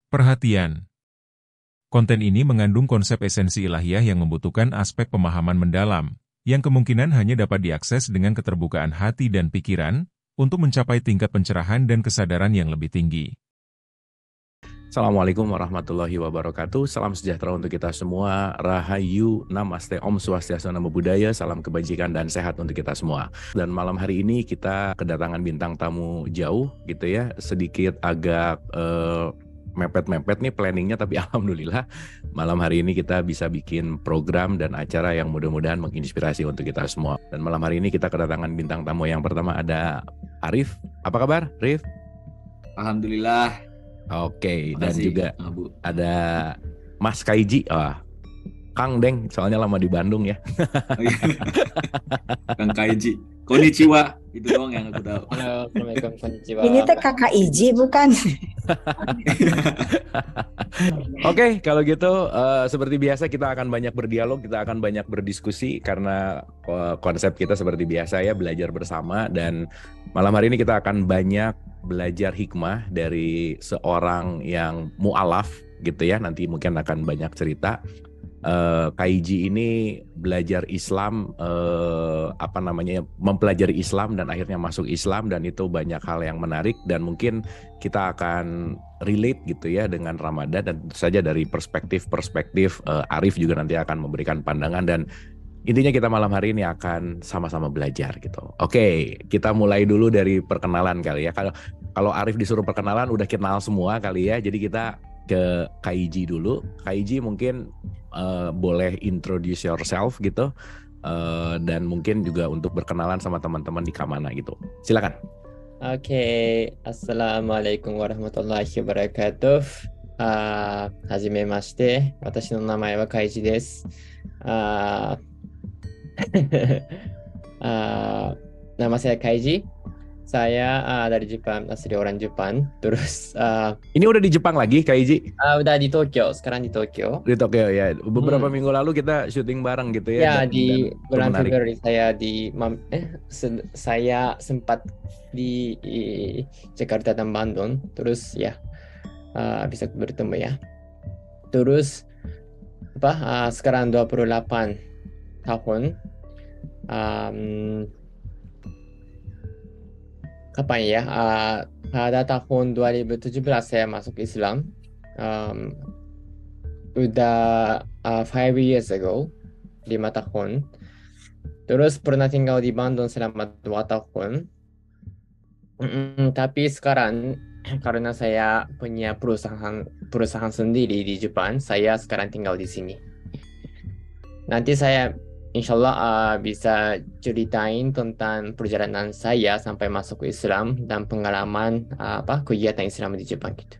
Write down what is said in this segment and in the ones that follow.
Perhatian, konten ini mengandung konsep esensi ilahiyah yang membutuhkan aspek pemahaman mendalam, yang kemungkinan hanya dapat diakses dengan keterbukaan hati dan pikiran, untuk mencapai tingkat pencerahan dan kesadaran yang lebih tinggi. Assalamualaikum warahmatullahi wabarakatuh. Salam sejahtera untuk kita semua. Rahayu, Namaste, Om Swastiastu, Namo Buddhaya. Salam kebajikan dan sehat untuk kita semua. Dan malam hari ini kita kedatangan bintang tamu jauh gitu ya. Sedikit agak mepet-mepet nih planningnya, tapi alhamdulillah malam hari ini kita bisa bikin program dan acara yang mudah-mudahan menginspirasi untuk kita semua. Dan malam hari ini kita kedatangan bintang tamu yang pertama, ada Arif. Apa kabar, Arif? Alhamdulillah. Oke, dan Makasih, juga Bu. ada Mas Kaiji. Kang Deng, soalnya lama di Bandung ya. Oh, iya. Kang Kaiji. Konnichiwa. Itu doang yang aku tahu. Halo, Assalamualaikum, konnichiwa. Ini teh kakak Iji bukan? Oke, kalau gitu seperti biasa kita akan banyak berdialog, kita akan banyak berdiskusi karena konsep kita seperti biasa ya, belajar bersama. Dan malam hari ini kita akan banyak belajar hikmah dari seorang yang mu'alaf gitu ya. Nanti mungkin akan banyak cerita. Kaiji ini belajar Islam, mempelajari Islam dan akhirnya masuk Islam, dan itu banyak hal yang menarik dan mungkin kita akan relate gitu ya dengan Ramadan, dan tentu saja dari perspektif Arif juga nanti akan memberikan pandangan, dan intinya kita malam hari ini akan sama-sama belajar gitu. Oke, kita mulai dulu dari perkenalan kali ya. Kalau Arif disuruh perkenalan udah kenal semua kali ya, jadi kita ke Kaiji dulu. Kaiji mungkin boleh introduce yourself gitu, dan mungkin juga untuk berkenalan sama teman-teman di Kamana gitu. Silakan. Oke, Assalamualaikum warahmatullahi wabarakatuh. Hajimemashite, watashi no namae wa Kaiji desu. Nama saya Kaiji. Saya dari Jepang, asli orang Jepang. Terus ini udah di Jepang lagi, Kaiji? udah di Tokyo, sekarang di Tokyo. Di Tokyo ya. Beberapa minggu lalu kita syuting bareng gitu ya. Ya, di bulan Februari saya sempat di Jakarta dan Bandung. Terus ya bisa bertemu ya. Terus sekarang 28 tahun. Kapan ya? Pada tahun 2017 saya masuk Islam. Udah 5 years ago, 5 tahun. Terus pernah tinggal di Bandung selama 2 tahun. Tapi sekarang karena saya punya perusahaan sendiri di Jepang, saya sekarang tinggal di sini. Nanti saya Insyaallah bisa ceritain tentang perjalanan saya sampai masuk ke Islam dan pengalaman kegiatan Islam di Jepang gitu.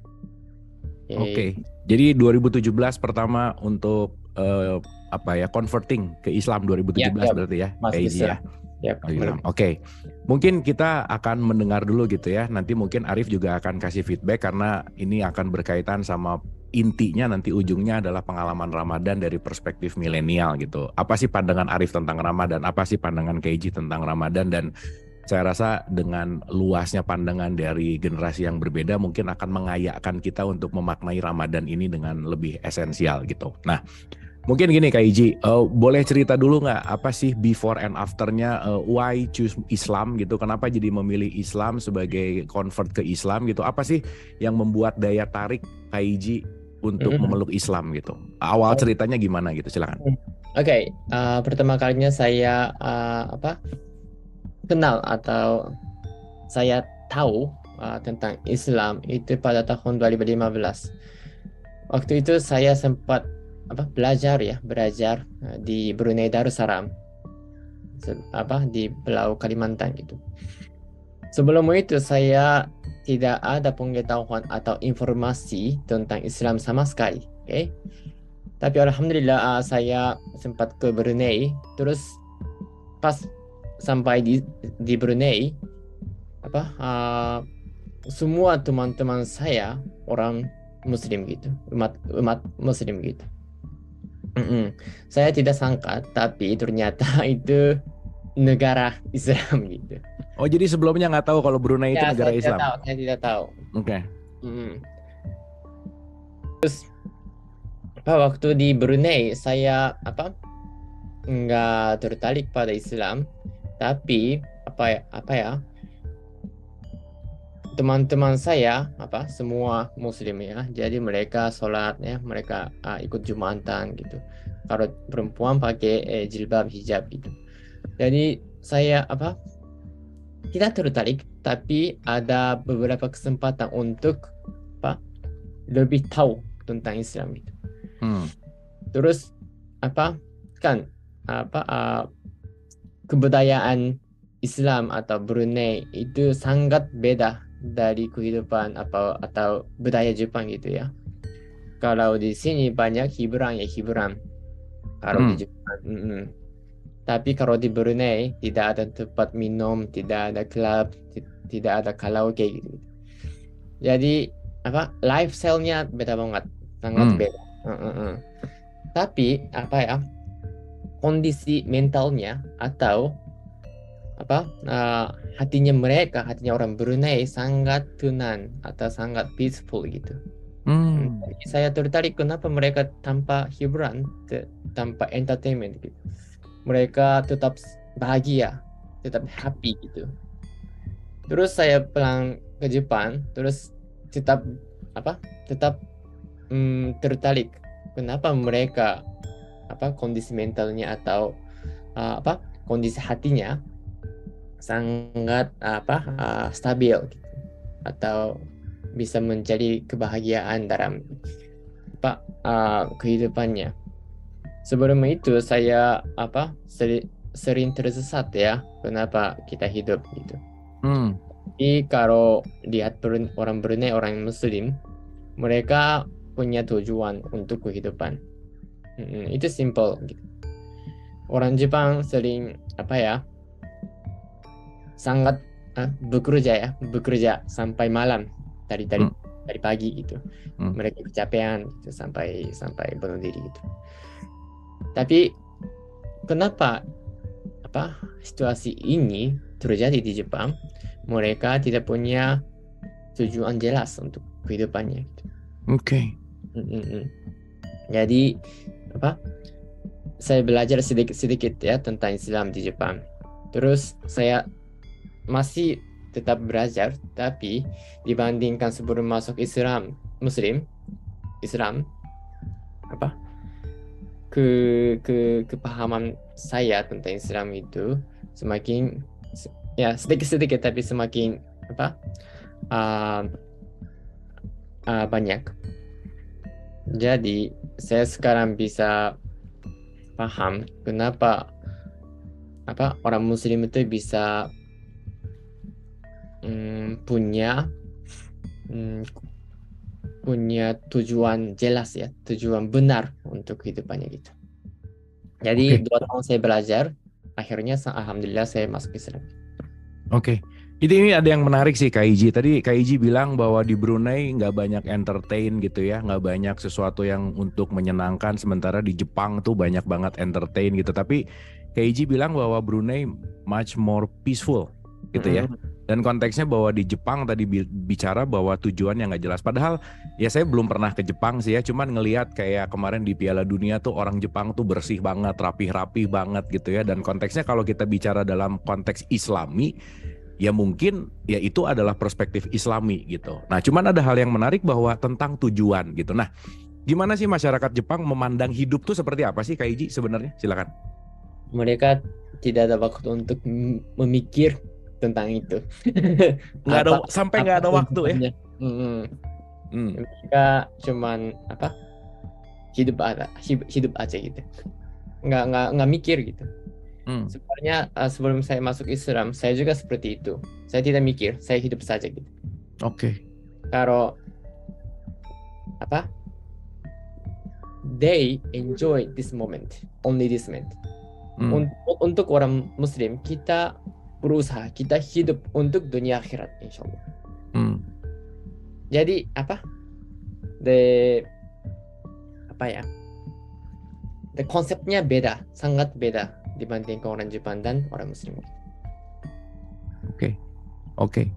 Oke. Jadi 2017 pertama untuk converting ke Islam 2017 berarti ya, Kaiji ya. Oke. Mungkin kita akan mendengar dulu gitu ya. Nanti mungkin Arif juga akan kasih feedback karena ini akan berkaitan sama intinya nanti ujungnya adalah pengalaman Ramadan dari perspektif milenial gitu. Apa sih pandangan Arif tentang Ramadan? Apa sih pandangan Kaiji tentang Ramadan? Dan saya rasa dengan luasnya pandangan dari generasi yang berbeda mungkin akan mengayakkan kita untuk memaknai Ramadan ini dengan lebih esensial gitu. Nah, mungkin gini Kaiji, boleh cerita dulu nggak apa sih before and afternya, why choose Islam gitu? Kenapa jadi memilih Islam sebagai convert ke Islam gitu? Apa sih yang membuat daya tarik Kaiji untuk memeluk Islam gitu? Awal ceritanya gimana gitu? Silakan. Oke, pertama kalinya saya kenal atau saya tahu tentang Islam itu pada tahun 2015. Waktu itu saya sempat belajar di Brunei Darussalam, di Pulau Kalimantan gitu. Sebelum itu saya tidak ada pengetahuan atau informasi tentang Islam sama sekali. Okay? Tapi alhamdulillah saya sempat ke Brunei. Terus pas sampai di Brunei, semua teman-teman saya orang Muslim gitu, umat Muslim gitu. Saya tidak sangka, tapi ternyata itu negara Islam gitu. Oh, jadi sebelumnya nggak tahu kalau Brunei itu negara saya Islam? Saya tidak tahu. Oke. Waktu di Brunei saya nggak tertarik pada Islam, tapi apa ya teman-teman saya semua Muslim ya, jadi mereka sholat ya, mereka ikut Jumatan gitu. Kalau perempuan pakai jilbab hijab gitu. Jadi saya tidak tertarik, tapi ada beberapa kesempatan untuk lebih tahu tentang Islam gitu. Terus kebudayaan Islam atau Brunei itu sangat beda dari kehidupan atau budaya Jepang gitu ya. Kalau di sini banyak hiburan kalau di Jepang. Tapi kalau di Brunei tidak ada tempat minum, tidak ada klub, tidak ada karaoke gitu. Jadi lifestyle-nya beda banget, sangat beda. Tapi kondisi mentalnya atau hatinya orang Brunei sangat tenang atau sangat peaceful gitu. Jadi saya tertarik kenapa mereka tanpa hiburan, tanpa entertainment gitu. Mereka tetap bahagia, tetap happy gitu. Terus saya pulang ke Jepang, terus tetap tertarik kenapa mereka kondisi mentalnya atau kondisi hatinya sangat stabil gitu, atau bisa mencari kebahagiaan dalam kehidupannya. Sebelum itu saya sering tersesat ya, kenapa kita hidup gitu. Tapi kalau lihat orang Brunei, orang Muslim, mereka punya tujuan untuk kehidupan. Itu simple gitu. Orang Jepang sering sangat bekerja sampai malam dari pagi gitu. Mereka kecapean gitu, sampai bunuh diri gitu. Tapi kenapa situasi ini terjadi di Jepang? Mereka tidak punya tujuan jelas untuk kehidupannya gitu. Oke. Jadi saya belajar sedikit ya tentang Islam di Jepang. Terus saya masih tetap belajar, tapi dibandingkan sebelum masuk Islam kepahaman saya tentang Islam itu semakin ya sedikit tapi semakin banyak. Jadi saya sekarang bisa paham kenapa orang Muslim itu bisa punya tujuan jelas ya, tujuan benar untuk kehidupannya gitu. Jadi 2 tahun saya belajar, akhirnya alhamdulillah saya masuk Islam. Oke. Ini ada yang menarik sih Kak Iji. Tadi Kak Iji bilang bahwa di Brunei nggak banyak entertain gitu ya, nggak banyak sesuatu yang untuk menyenangkan. Sementara di Jepang tuh banyak banget entertain gitu. Tapi Kak Iji bilang bahwa Brunei much more peaceful gitu ya. Dan konteksnya bahwa di Jepang tadi bicara bahwa tujuannya nggak jelas. Padahal ya saya belum pernah ke Jepang sih ya. Cuman ngelihat kayak kemarin di Piala Dunia tuh orang Jepang tuh bersih banget, rapih banget gitu ya. Dan konteksnya kalau kita bicara dalam konteks Islami, ya mungkin ya itu adalah perspektif Islami gitu. Nah cuman ada hal yang menarik bahwa tentang tujuan gitu. Nah gimana sih masyarakat Jepang memandang hidup tuh seperti apa sih Kak Iji sebenarnya? Silakan. Mereka tidak ada waktu untuk memikir tentang itu. Sampai nggak ada waktu ya. Mereka cuman hidup aja gitu. Nggak mikir gitu. Sebenarnya sebelum saya masuk Islam, saya juga seperti itu. Saya tidak mikir, saya hidup saja gitu. Oke. Kalau they enjoy this moment, only this moment. Untuk orang Muslim, kita berusaha, kita hidup untuk dunia akhirat, insya Allah. Jadi the konsepnya beda, sangat beda dibandingkan orang Jepang dan orang Muslim. Oke.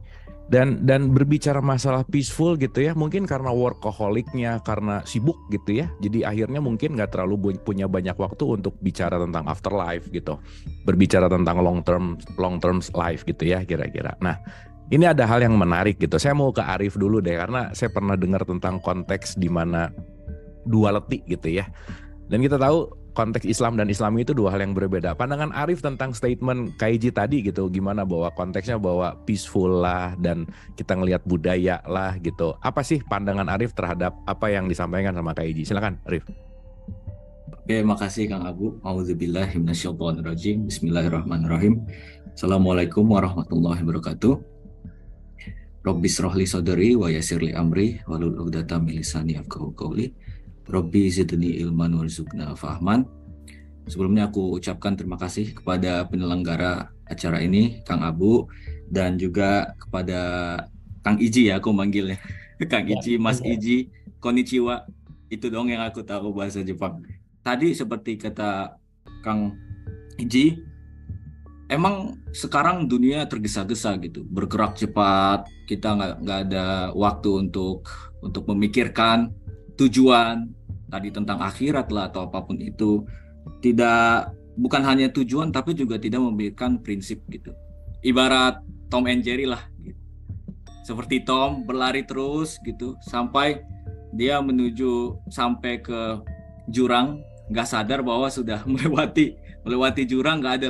Dan berbicara masalah peaceful gitu ya, mungkin karena workaholicnya, karena sibuk gitu ya, jadi akhirnya mungkin nggak terlalu punya banyak waktu untuk bicara tentang afterlife gitu, berbicara tentang long term life gitu ya kira-kira. Nah, ini ada hal yang menarik gitu. Saya mau ke Arif dulu deh, karena saya pernah dengar tentang konteks di mana duality gitu ya. Dan kita tahu konteks Islam dan Islami itu dua hal yang berbeda. Pandangan Arif tentang statement Kaiji tadi gitu, gimana bahwa konteksnya bahwa peaceful lah dan kita ngelihat budaya lah gitu. Apa sih pandangan Arif terhadap apa yang disampaikan sama Kaiji? Silakan Arif. Oke, makasih Kang Abu. Auzubillahi minasyaitonirrajim. Bismillahirrahmanirrahim. Assalamualaikum warahmatullahi wabarakatuh. Rabbi shrahli sadri wa yassirli amri wahlul 'uqdatam min lisani yafqahu qawli. Rabbi zidni ilman warzuqna fahman. Sebelumnya aku ucapkan terima kasih kepada penyelenggara acara ini, Kang Abu, dan juga kepada Kang Iji ya, aku manggilnya. Kang Iji, Mas Iji, konnichiwa. Itu dong yang aku tahu bahasa Jepang. Tadi seperti kata Kang Iji, emang sekarang dunia tergesa-gesa gitu, bergerak cepat. Kita nggak ada waktu untuk memikirkan tujuan tadi tentang akhirat lah atau apapun itu. Bukan hanya tujuan tapi juga tidak memikirkan prinsip gitu. Ibarat Tom and Jerry lah gitu. Seperti Tom berlari terus gitu sampai dia sampai ke jurang, nggak sadar bahwa sudah melewati jurang, nggak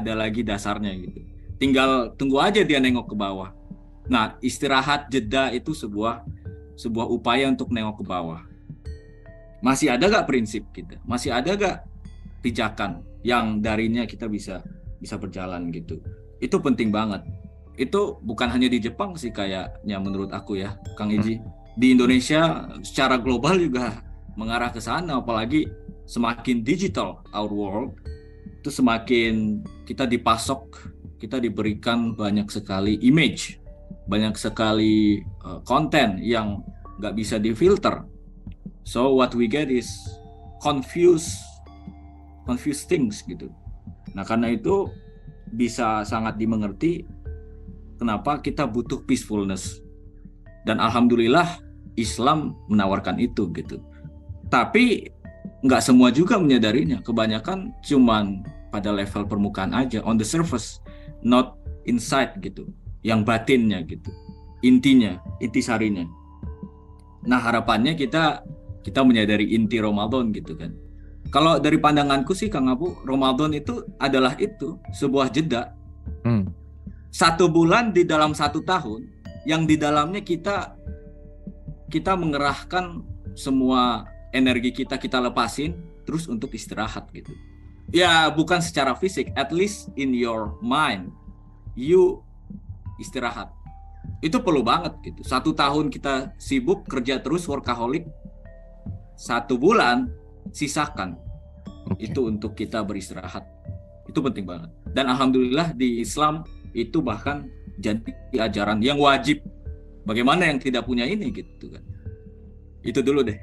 ada lagi dasarnya gitu. Tinggal tunggu aja dia nengok ke bawah. Nah, istirahat jeda itu sebuah upaya untuk nengok ke bawah. Masih ada gak prinsip kita? Masih ada gak pijakan yang darinya kita bisa berjalan gitu? Itu penting banget. Itu bukan hanya di Jepang sih kayaknya menurut aku ya, Kang Iji. Di Indonesia secara global juga mengarah ke sana, apalagi semakin digital our world, itu semakin kita diberikan banyak sekali image, banyak sekali konten yang gak bisa difilter. So what we get is confused things gitu. Nah, karena itu bisa sangat dimengerti kenapa kita butuh peacefulness. Dan alhamdulillah Islam menawarkan itu gitu. Tapi nggak semua juga menyadarinya. Kebanyakan cuman pada level permukaan aja, on the surface, not inside gitu. Yang batinnya gitu. Intisarinya. Nah, harapannya kita menyadari inti Ramadan gitu kan. Kalau dari pandanganku sih Kang Abu, Ramadan itu adalah sebuah jeda. 1 bulan di dalam 1 tahun yang di dalamnya kita mengerahkan semua energi kita lepasin terus untuk istirahat gitu. Ya bukan secara fisik, at least in your mind you istirahat. Itu perlu banget gitu. 1 tahun kita sibuk kerja terus, workaholic. 1 bulan sisakan itu untuk kita beristirahat. Itu penting banget. Dan alhamdulillah di Islam itu bahkan jadi ajaran yang wajib. Bagaimana yang tidak punya ini gitu kan. Itu dulu deh.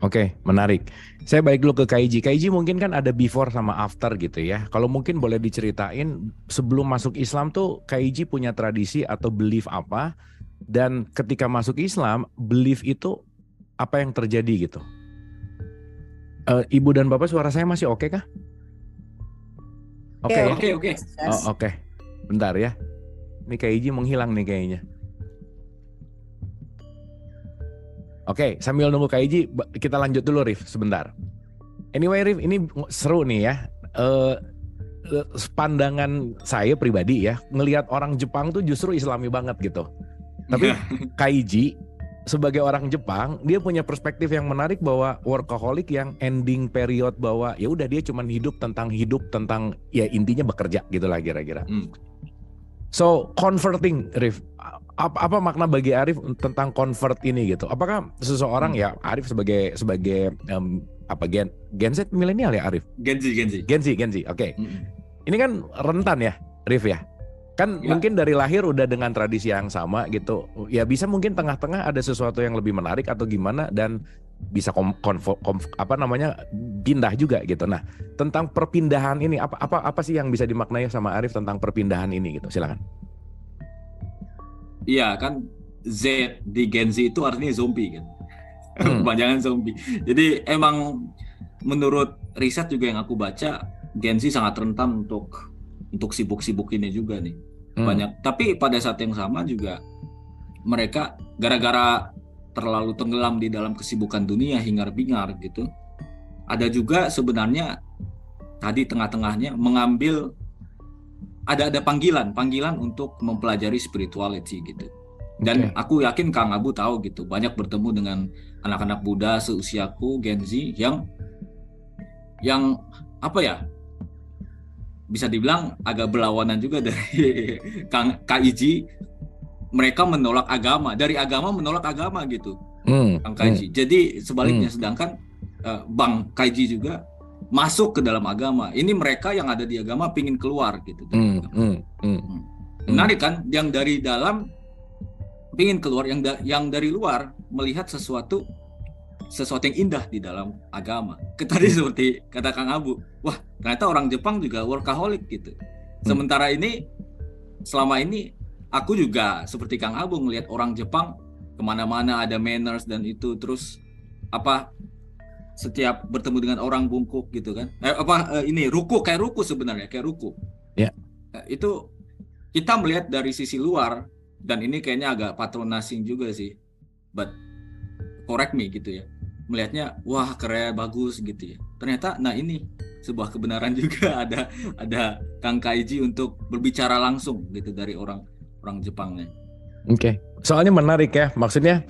Oke, menarik. Saya balik dulu ke Kaiji. Kaiji mungkin kan ada before sama after gitu ya. Kalau mungkin boleh diceritain sebelum masuk Islam tuh Kaiji punya tradisi atau belief apa, dan ketika masuk Islam belief itu apa yang terjadi gitu. Ibu dan Bapak suara saya masih oke kah? Oke. Oke. Bentar ya. Ini Kaiji menghilang nih kayaknya. Oke, sambil nunggu Kaiji, kita lanjut dulu Rif sebentar. Anyway Rif, ini seru nih ya. Pandangan saya pribadi ya, ngelihat orang Jepang tuh justru Islami banget gitu. Tapi Kaiji sebagai orang Jepang, dia punya perspektif yang menarik bahwa workaholic yang ending period bahwa ya udah dia cuma hidup tentang ya intinya bekerja gitulah kira-kira. So converting, Arif, apa makna bagi Arif tentang convert ini gitu? Apakah seseorang ya Arif sebagai Gen Z milenial ya Arif? Gen Z. Oke. Ini kan rentan ya, Arif ya. Kan ya. Mungkin dari lahir udah dengan tradisi yang sama gitu. Ya bisa mungkin tengah-tengah ada sesuatu yang lebih menarik atau gimana dan bisa pindah juga gitu. Nah, tentang perpindahan ini apa sih yang bisa dimaknai sama Arif tentang perpindahan ini gitu? Silakan. Iya kan, Z di Gen Z itu artinya zombie kan. Kepanjangan zombie. Jadi emang menurut riset juga yang aku baca, Gen Z sangat rentan untuk sibuk-sibuk ini juga nih. Banyak. Tapi pada saat yang sama juga mereka gara-gara terlalu tenggelam di dalam kesibukan dunia, hingar-bingar gitu. Ada juga sebenarnya tadi tengah-tengahnya mengambil ada panggilan untuk mempelajari spirituality gitu. Dan aku yakin Kang Abu tahu gitu, banyak bertemu dengan anak-anak muda seusiaku Gen Z yang apa ya, bisa dibilang agak berlawanan juga dari Kak Iji. Mereka menolak agama, dari agama menolak agama gitu, Kang Kaiji. Jadi sebaliknya, sedangkan Bang Kaiji juga masuk ke dalam agama. Ini mereka yang ada di agama pingin keluar gitu. Menarik kan? Yang dari dalam pingin keluar, yang dari luar melihat sesuatu yang indah di dalam agama. Tadi seperti kata Kang Abu, wah ternyata orang Jepang juga workaholic gitu. Sementara ini, selama ini aku juga seperti Kang Abu ngelihat orang Jepang kemana-mana ada manners dan itu, terus setiap bertemu dengan orang bungkuk gitu kan. Ini ruku, kayak ruku sebenarnya, kayak ruku. Ya. Itu kita melihat dari sisi luar, dan ini kayaknya agak patronizing juga sih. But correct me gitu ya. Melihatnya wah keren, bagus gitu ya. Ternyata ini sebuah kebenaran juga, ada Kang Kaiji untuk berbicara langsung gitu dari orang Jepangnya. Oke. Soalnya menarik ya. Maksudnya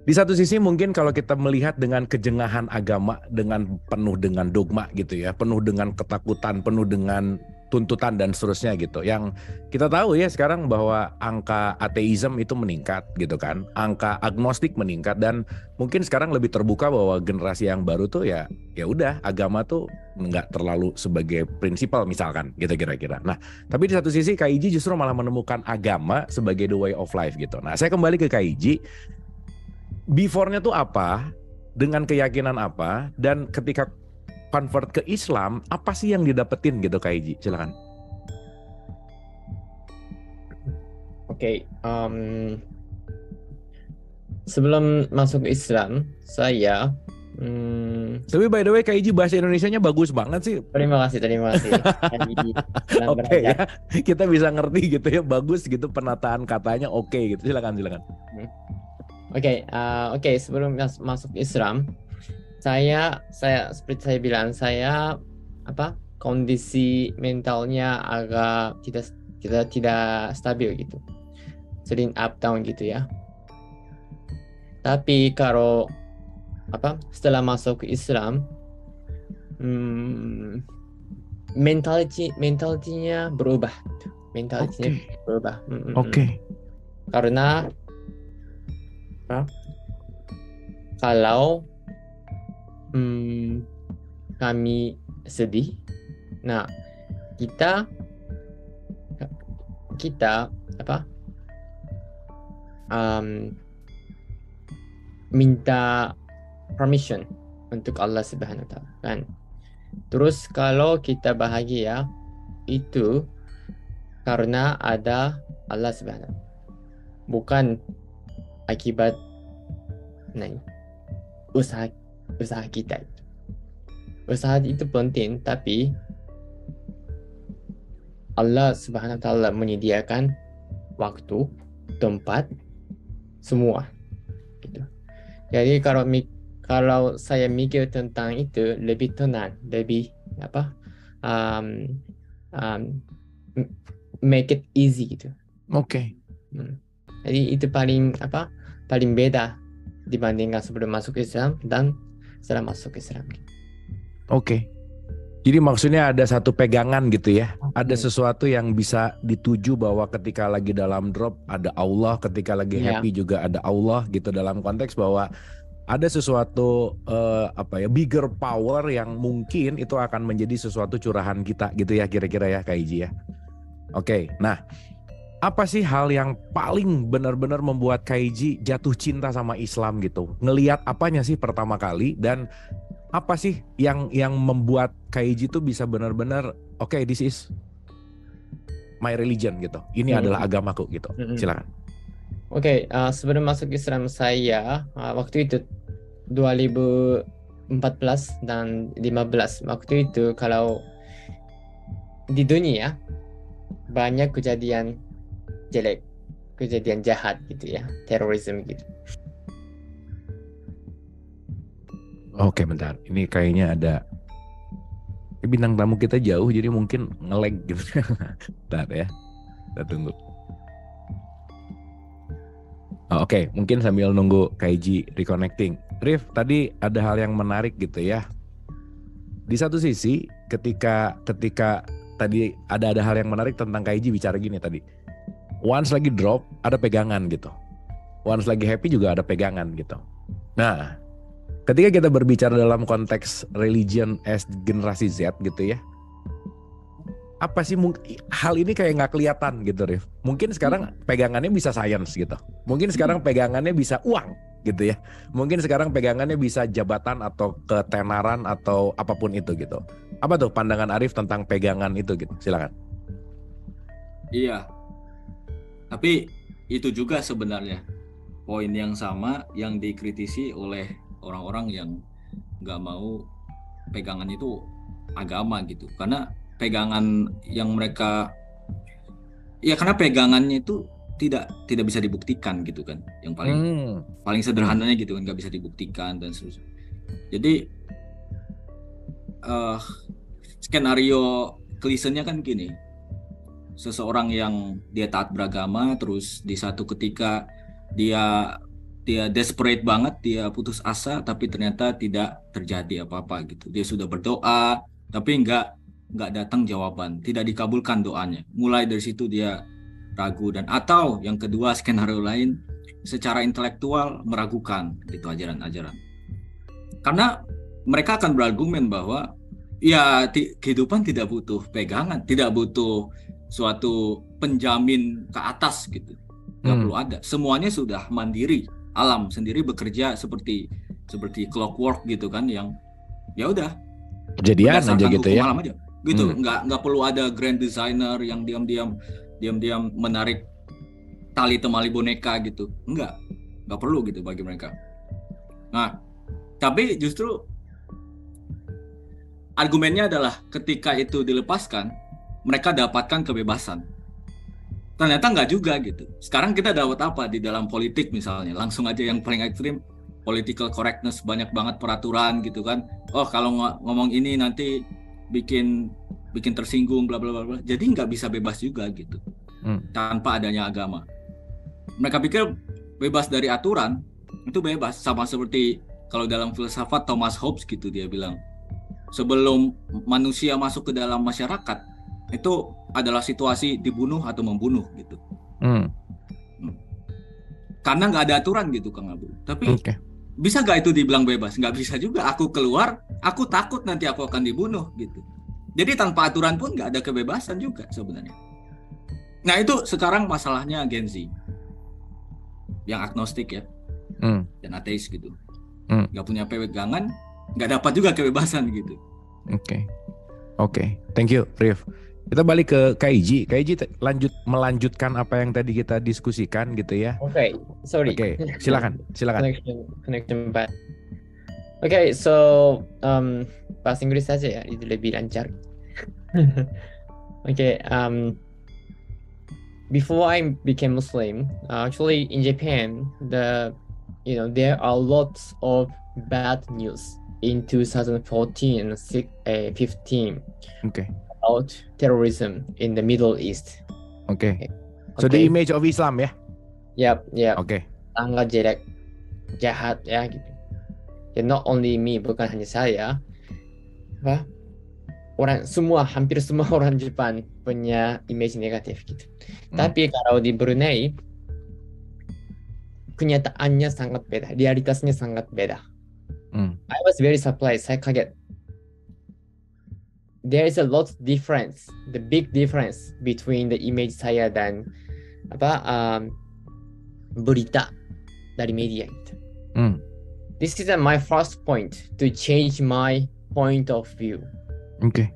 di satu sisi mungkin kalau kita melihat dengan kejengahan agama, dengan penuh dengan dogma gitu ya, penuh dengan ketakutan, penuh dengan tuntutan dan seterusnya gitu. Yang kita tahu ya sekarang bahwa angka ateisme itu meningkat gitu kan, angka agnostik meningkat, dan mungkin sekarang lebih terbuka bahwa generasi yang baru tuh ya udah agama tuh nggak terlalu sebagai prinsipal misalkan gitu kira-kira. Nah tapi di satu sisi Kaiji justru malah menemukan agama sebagai the way of life gitu. Nah saya kembali ke Kaiji. Before-nya tuh apa, dengan keyakinan apa, dan ketika convert ke Islam, apa sih yang didapetin gitu Kaiji? Silakan. Oke, sebelum masuk Islam, saya tapi by the way Kaiji bahasa Indonesianya bagus banget sih. Terima kasih. Oke ya, kita bisa ngerti gitu ya, bagus gitu penataan katanya, oke gitu. Silakan. Oke, sebelum masuk Islam, saya seperti saya bilang, saya kondisi mentalnya agak tidak stabil gitu, sering up down gitu ya. Tapi kalau setelah masuk Islam, mentalitinya berubah. Oke. Karena kalau kami sedih, nah kita minta permission untuk Allah Subhanahu wa Ta'ala kan. Terus kalau kita bahagia itu karena ada Allah Subhanahu wa Ta'ala, bukan akibat usaha kita. Usaha itu penting, tapi Allah Subhanahu wa Ta'ala menyediakan waktu, tempat, semua gitu. Jadi kalau saya mikir tentang itu, lebih tenang, lebih make it easy gitu. Oke. Jadi itu paling beda dibandingkan sebelum masuk Islam dan setelah masuk Islam. Oke. Jadi maksudnya ada satu pegangan gitu ya. Ada sesuatu yang bisa dituju bahwa ketika lagi dalam drop ada Allah, ketika lagi happy juga ada Allah gitu, dalam konteks bahwa ada sesuatu bigger power yang mungkin itu akan menjadi sesuatu curahan kita gitu ya, kira-kira ya Kaiji ya. Oke. Nah, apa sih hal yang paling benar-benar membuat Kaiji jatuh cinta sama Islam gitu? Ngelihat apanya sih pertama kali, dan apa sih yang membuat Kaiji tuh bisa benar-benar okay, this is my religion gitu. Ini adalah agamaku gitu. Silakan. Oke, sebelum masuk Islam saya waktu itu 2014 dan 15. Waktu itu kalau di dunia banyak kejadian jelek, kejadian jahat gitu ya, terorisme gitu. Oke, bentar. Ini kayaknya ada bintang tamu kita jauh, jadi mungkin nge-lag gitu. Bentar ya, kita tunggu. Oke, mungkin sambil nunggu Kaiji reconnecting. Rif, tadi ada hal yang menarik gitu ya. Di satu sisi, ketika tadi ada hal yang menarik tentang Kaiji bicara gini tadi. Once lagi drop, ada pegangan gitu. Once lagi happy juga ada pegangan gitu. Nah, ketika kita berbicara dalam konteks religion as generasi Z gitu ya, apa sih hal ini kayak nggak kelihatan gitu, Rif? Mungkin sekarang pegangannya bisa science gitu. Mungkin sekarang pegangannya bisa uang gitu ya. Mungkin sekarang pegangannya bisa jabatan atau ketenaran atau apapun itu gitu. Apa tuh pandangan Arif tentang pegangan itu gitu? Silakan. Iya. Tapi itu juga sebenarnya poin yang sama yang dikritisi oleh orang-orang yang nggak mau pegangan itu agama gitu. Karena pegangan yang mereka karena pegangannya itu tidak bisa dibuktikan gitu kan, yang paling sederhananya gitu kan, nggak bisa dibuktikan dan seterusnya. Jadi skenario klisenya kan gini, seseorang yang dia taat beragama terus di satu ketika dia desperate banget, dia putus asa tapi ternyata tidak terjadi apa-apa gitu. Dia sudah berdoa tapi nggak datang jawaban, tidak dikabulkan doanya. Mulai dari situ dia ragu, dan atau yang kedua skenario lain, secara intelektual meragukan gitu ajaran-ajaran. Karena mereka akan berargumen bahwa ya kehidupan tidak butuh pegangan, tidak butuh suatu penjamin ke atas gitu. Nggak perlu ada. Semuanya sudah mandiri, alam sendiri bekerja seperti clockwork gitu kan, yang ya udah kejadian aja gitu ya. Alam aja. Gitu, nggak perlu ada grand designer yang diam-diam menarik tali temali boneka gitu, nggak perlu gitu bagi mereka. Nah, tapi justru argumennya adalah ketika itu dilepaskan, mereka dapatkan kebebasan. Ternyata nggak juga gitu. Sekarang kita dapat apa di dalam politik misalnya, langsung aja yang paling ekstrim, political correctness, banyak banget peraturan gitu kan. Oh, kalau ngomong ini nanti bikin tersinggung bla bla bla. Jadi nggak bisa bebas juga gitu. Tanpa adanya agama. Mereka pikir bebas dari aturan itu bebas, sama seperti kalau dalam filsafat Thomas Hobbes gitu, dia bilang sebelum manusia masuk ke dalam masyarakat itu adalah situasi dibunuh atau membunuh gitu. Karena nggak ada aturan gitu Kang Abu. Tapi bisa nggak itu dibilang bebas? Nggak bisa juga. Aku keluar, aku takut nanti aku akan dibunuh gitu. Jadi tanpa aturan pun nggak ada kebebasan juga sebenarnya. Nah itu sekarang masalahnya Gen Z yang agnostik ya, dan ateis gitu, nggak punya pegangan, nggak dapat juga kebebasan gitu. Oke. Thank you, Rif. Kita balik ke Kaiji. Kaiji melanjutkan apa yang tadi kita diskusikan gitu ya. Oke, silakan. Connection bad. So bahasa Inggris saja ya, itu lebih lancar. Before I became Muslim, actually in Japan, there are lots of bad news in 2014 and 15 about terrorism in the Middle East. So the image of Islam ya? Yep. Sangat jelek, jahat ya gitu. Ya, not only me, bukan hanya saya. Hampir semua orang Jepang punya image negatif gitu. Tapi kalau di Brunei, kenyataannya sangat beda, realitasnya sangat beda. I was very surprised, saya kaget. There is a lot of difference, the big difference between the image saya dan berita dari media gitu. This is my first point to change my point of view. Okay.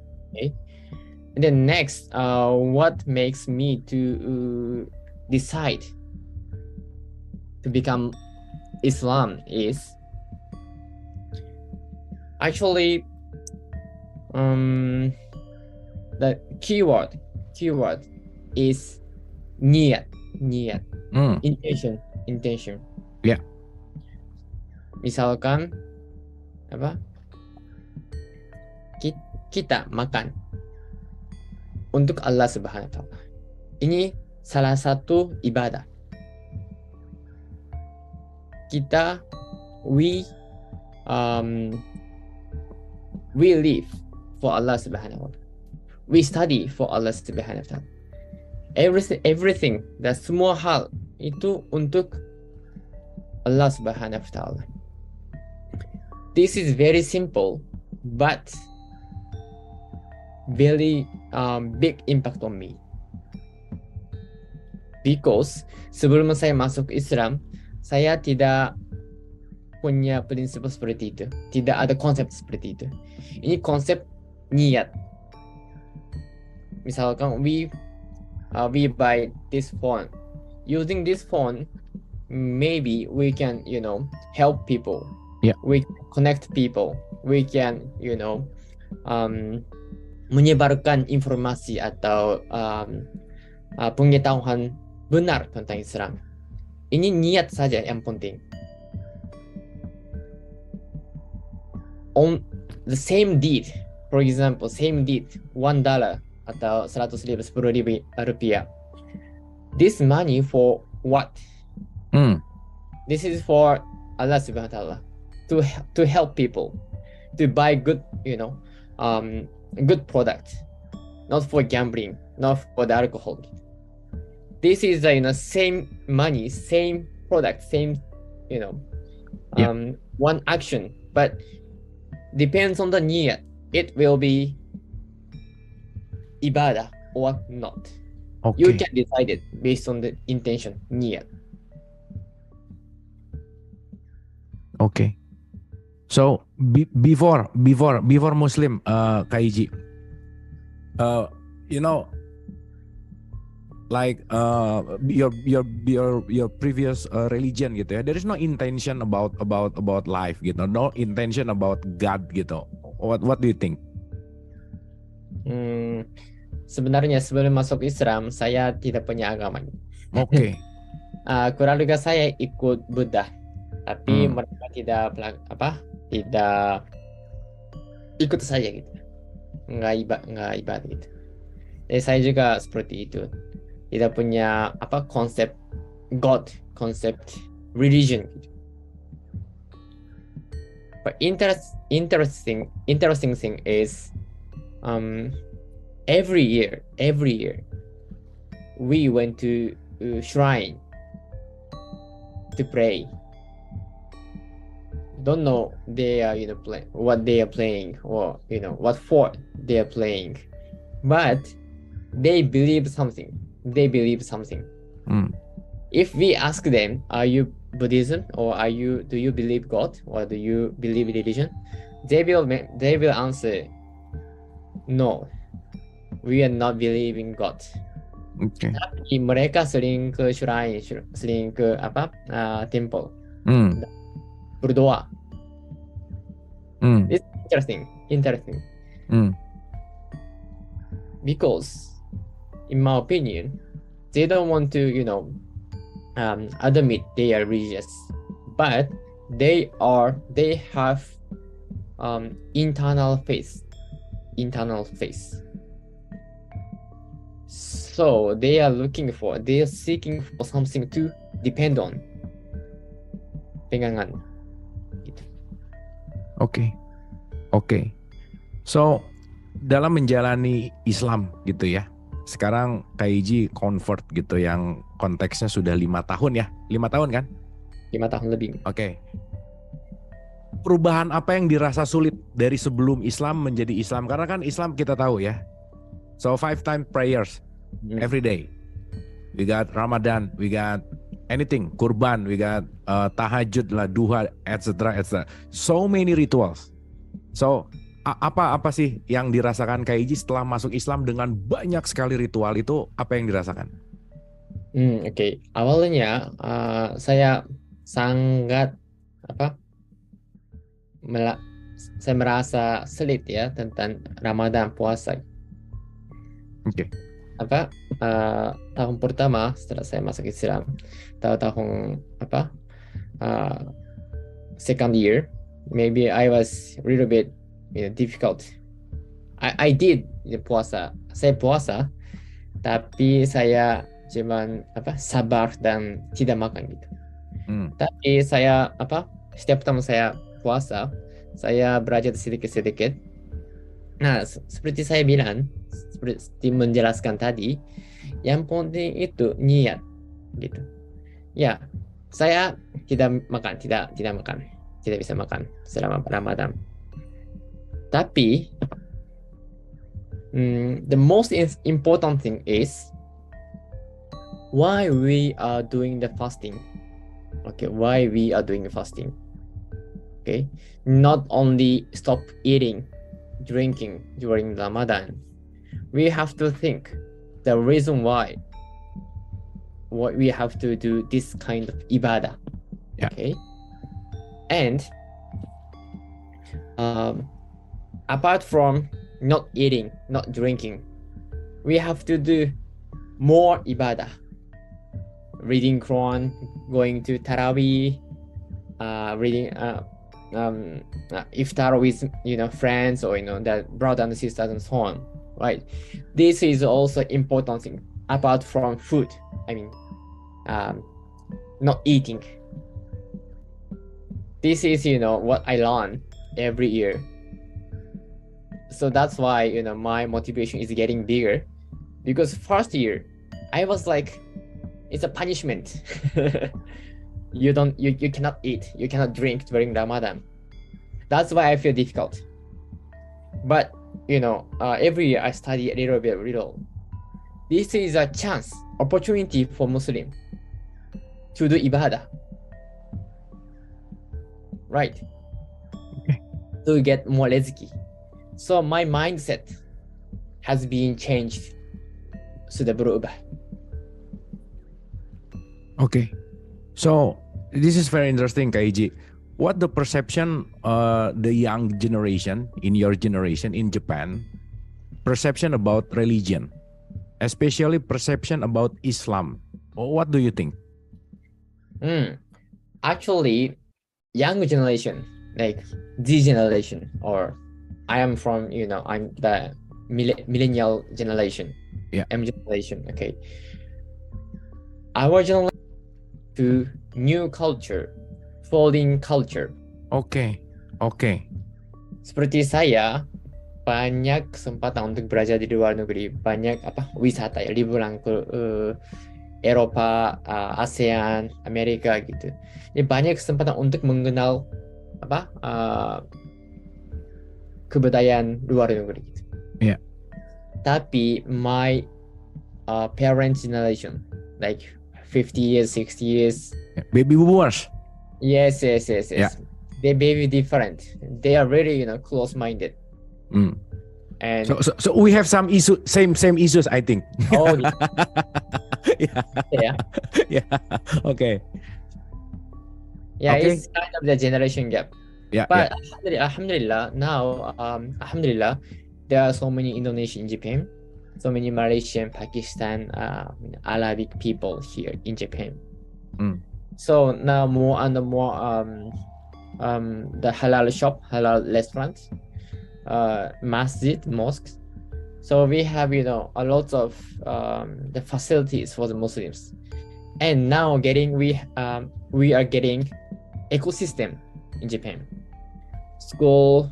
And then next, what makes me to decide to become Islam is actually the keyword is niat, intention. Ya. Misalkan apa? Kita makan untuk Allah Subhanahu wa taala. Ini salah satu ibadah. Kita we live for Allah Subhanahu wa taala. We study for Allah Subhanahu wa taala. Everything, dan semua hal itu untuk Allah Subhanahu wa taala. This is very simple but very big impact on me. Because sebelum saya masuk Islam, saya tidak punya prinsip seperti itu. Tidak ada konsep seperti itu. Ini konsep niat. Misalkan we buy this phone. Using this phone, maybe we can, help people. Yeah. We connect people. We can, menyebarkan informasi atau pengetahuan benar tentang Islam. Ini niat saja yang penting. On the same deed, for example, $1 atau 100.000, 10.000 rupiah. This money for what? This is for Allah Subhanahu wa taala, to help people to buy good, good product, not for gambling, not for the alcohol. This is same money, same product, same one action, but depends on the niat. It will be ibadah or not. Okay. You can decide it based on the intention, niat. Okay. So before Muslim, Kak Iji, like your previous religion gitu ya, there is no intention about life gitu, no intention about God gitu. What do you think? Sebenarnya sebelum masuk Islam saya tidak punya agama. Oke. Keluarga saya ikut Buddha, tapi mereka tidak ikut saja gitu, nggak ibadah gitu. Jadi saya juga seperti itu, tidak punya konsep God, konsep religion gitu. But interesting thing is every year we went to shrine to pray. Don't know they are what they are playing, or what for they are playing, but they believe something. If we ask them, are you Buddhism, or do you believe God, or do you believe religion, they will answer, no, we are not believing God. Okay. Tapi mereka sering ke shrine, sering ke temple, berdoa. It's interesting. Because in my opinion, they don't want to admit they are religious, but they have internal faith. So they are seeking for something to depend on. Pegangan. Gitu. Oke. So dalam menjalani Islam gitu ya, sekarang Kak Iji convert gitu, yang konteksnya sudah 5 tahun ya, 5 tahun kan? 5 tahun lebih. Oke. Perubahan apa yang dirasa sulit dari sebelum Islam menjadi Islam? Karena kan Islam kita tahu ya, so 5 times prayers every day. We got Ramadan, we got anything, kurban, we got tahajud lah, duha, etc. So many rituals. So apa sih yang dirasakan Kak Iji setelah masuk Islam dengan banyak sekali ritual itu? Apa yang dirasakan? Oke. Awalnya saya sangat apa? mela- saya merasa sulit ya tentang Ramadan puasa. Oke. Tahun pertama setelah saya masuk Islam, tahun second year, maybe I was a little bit difficult. I did puasa, saya puasa, tapi saya cuman sabar dan tidak makan gitu. Tapi saya setiap tahun saya puasa, saya belajar sedikit-sedikit. Nah, seperti saya bilang, seperti menjelaskan tadi, yang penting itu niat gitu. Ya, saya tidak bisa makan selama Ramadan. Tapi the most important thing is why we are doing the fasting. Okay, why we are doing the fasting. Okay, not only stop eating, drinking during Ramadan. We have to think the reason why we have to do this kind of ibadah. Yeah. Okay, and apart from not eating, not drinking, we have to do more ibadah. Reading Quran, going to Tarawih, reading iftar with friends or that brothers and sisters and so on, right? This is also important thing apart from food. I mean, not eating. This is what I learn every year. So that's why my motivation is getting bigger, because first year I was like, it's a punishment. You cannot eat, you cannot drink during Ramadan. That's why I feel difficult. But every year I study a little. This is a chance, opportunity for Muslim to do ibadah, right? To get more rizki. So my mindset has been changed. Sudah berubah. Okay. So this is very interesting, Kaiji. What the perception the young generation, in your generation in Japan, perception about religion, especially perception about Islam. What do you think? Actually, young generation, like Z generation, or I am from, I'm the millennial generation. Yeah. M generation. Okay. Our generation to new culture, foreign culture. Okay. Seperti saya, banyak kesempatan untuk belajar di luar negeri, banyak wisata ya, liburan ke Eropa, ASEAN, Amerika gitu. Ini banyak kesempatan untuk mengenal kebudayaan luar negeri gitu. Yeah. Tapi my parents generation, like 50 years, 60 years. Baby boomers. Yes. Yeah. They very different. They are really, close-minded. And so we have some same issues, I think. Oh, yeah. Okay. Yeah, okay. It's kind of the generation gap. Yeah. But alhamdulillah, now, alhamdulillah, there are so many Indonesian in Japan, so many Malaysian, Pakistan, Arabic people here in Japan. So now more and more the halal shop, halal restaurants, mosques. So we have a lot of the facilities for the Muslims, and now we are getting ecosystem in Japan. School,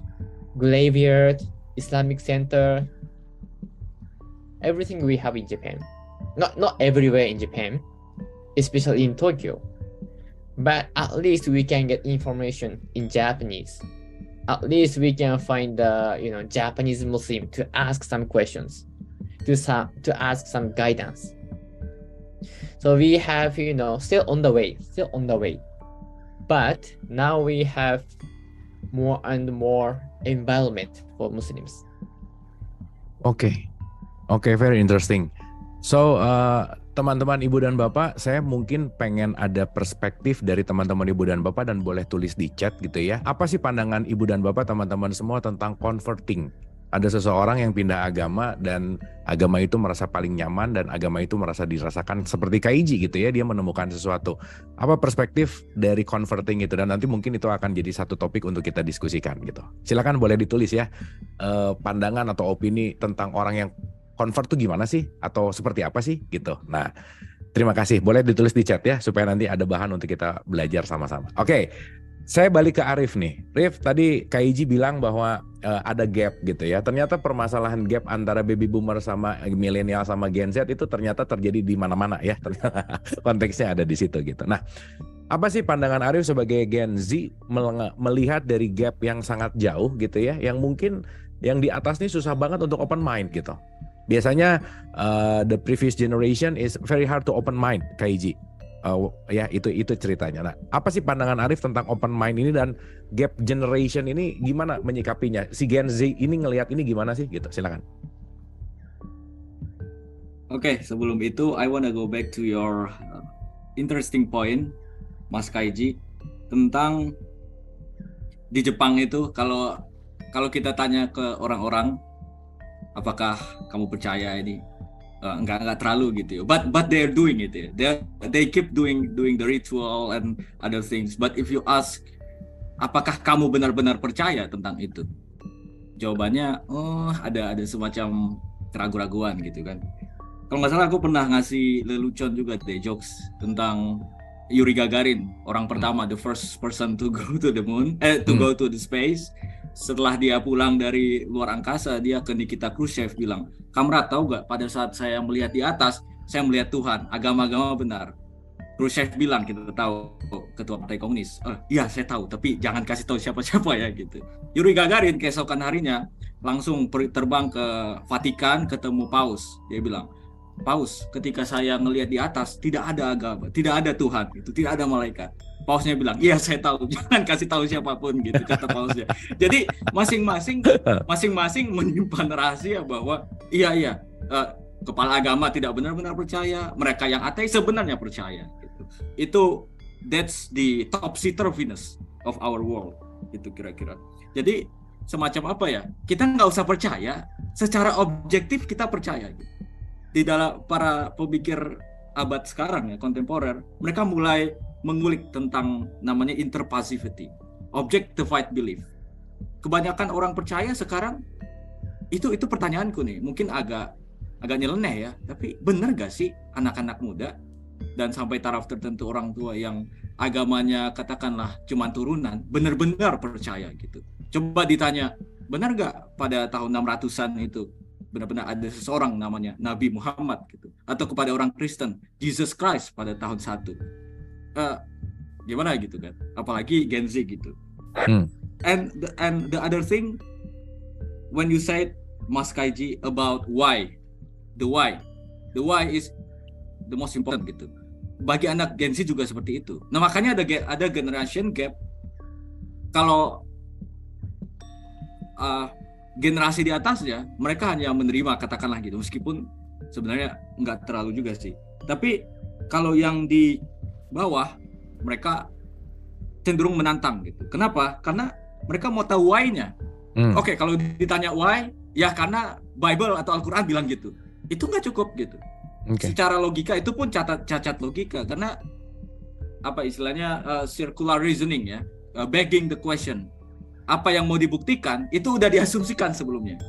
graveyard, Islamic center, everything we have in Japan. Not everywhere in Japan, especially in Tokyo. But at least we can get information in Japanese. At least we can find the Japanese Muslim to ask some questions, to ask some guidance. So we have still on the way. But now we have more and more environment for Muslims. Okay, very interesting. So teman-teman Ibu dan Bapak, saya mungkin pengen ada perspektif dari teman-teman Ibu dan Bapak dan boleh tulis di chat gitu ya. Apa sih pandangan Ibu dan Bapak teman-teman semua tentang converting? Ada seseorang yang pindah agama dan agama itu merasa paling nyaman dan agama itu merasa dirasakan seperti KIJ gitu ya, dia menemukan sesuatu. Apa perspektif dari converting itu, dan nanti mungkin itu akan jadi satu topik untuk kita diskusikan gitu. Silakan boleh ditulis ya, pandangan atau opini tentang orang yang convert tuh gimana sih, atau seperti apa sih gitu. Nah, terima kasih, boleh ditulis di chat ya supaya nanti ada bahan untuk kita belajar sama-sama. Oke. Saya balik ke Arif nih. Rif, tadi KIJ bilang bahwa ada gap gitu ya. Ternyata permasalahan gap antara baby boomer sama milenial sama Gen Z itu ternyata terjadi di mana-mana ya. Ternyata konteksnya ada di situ gitu. Nah, apa sih pandangan Arif sebagai Gen Z melihat dari gap yang sangat jauh gitu ya, yang mungkin yang di atas ini susah banget untuk open mind gitu. Biasanya the previous generation is very hard to open mind, KIJ. Ya itu ceritanya. Nah, apa sih pandangan Arif tentang open mind ini dan gap generation ini, gimana menyikapinya? Si Gen Z ini ngelihat ini gimana sih gitu? Silakan. Oke, sebelum itu I wanna go back to your interesting point, Mas KIJ, tentang di Jepang itu kalau kita tanya ke orang-orang apakah kamu percaya ini, enggak terlalu gitu ya. But they're doing it ya. They keep doing the ritual and other things. But if you ask apakah kamu benar-benar percaya tentang itu? Jawabannya ada semacam keraguan-raguan gitu kan. Kalau nggak salah aku pernah ngasih lelucon juga deh, jokes tentang Yuri Gagarin, orang pertama, the first person to go to the moon, go to the space. Setelah dia pulang dari luar angkasa, dia ke Nikita Khrushchev bilang, "Kamrat, tahu gak, pada saat saya melihat di atas, saya melihat Tuhan, agama-agama benar." Khrushchev bilang, "Kita tahu, ketua partai komunis." "Iya, saya tahu, tapi jangan kasih tahu siapa-siapa ya," gitu. Yuri Gagarin keesokan harinya langsung terbang ke Vatikan, ketemu Paus. Dia bilang, "Paus, ketika saya ngelihat di atas, tidak ada agama, tidak ada Tuhan, itu tidak ada malaikat." Pausnya bilang, "Iya, saya tahu, jangan kasih tahu siapapun," gitu kata Pausnya. Jadi masing-masing menyimpan rahasia bahwa iya, kepala agama tidak benar-benar percaya, mereka yang ateis sebenarnya percaya. Gitu. Itu that's the topsy-turviness of our world, itu kira-kira. Jadi semacam apa ya? Kita nggak usah percaya, secara objektif kita percaya. Gitu. Di dalam para pemikir abad sekarang ya, kontemporer, mereka mulai mengulik tentang namanya interpassivity, objectified belief. Kebanyakan orang percaya sekarang itu pertanyaanku nih, mungkin agak nyeleneh ya, tapi benar gak sih anak-anak muda dan sampai taraf tertentu orang tua yang agamanya katakanlah cuma turunan benar-benar percaya gitu? Coba ditanya, benar gak pada tahun 600-an itu benar-benar ada seseorang namanya Nabi Muhammad gitu, atau kepada orang Kristen Jesus Christ pada tahun 1? Gimana gitu kan, apalagi Gen Z gitu. And the other thing, when you said, Mas KIJ, about the why is the most important gitu. Bagi anak Gen Z juga seperti itu. Nah, makanya ada generation gap. Kalau generasi di atasnya, mereka hanya menerima, katakanlah gitu, meskipun sebenarnya nggak terlalu juga sih. Tapi kalau yang di bawah, mereka cenderung menantang gitu. Kenapa? Karena mereka mau tahu why-nya. Oke, kalau ditanya why, ya karena Bible atau Al-Quran bilang gitu. Itu nggak cukup gitu. Secara logika itu pun cacat logika, karena apa istilahnya circular reasoning ya, begging the question. Apa yang mau dibuktikan itu udah diasumsikan sebelumnya.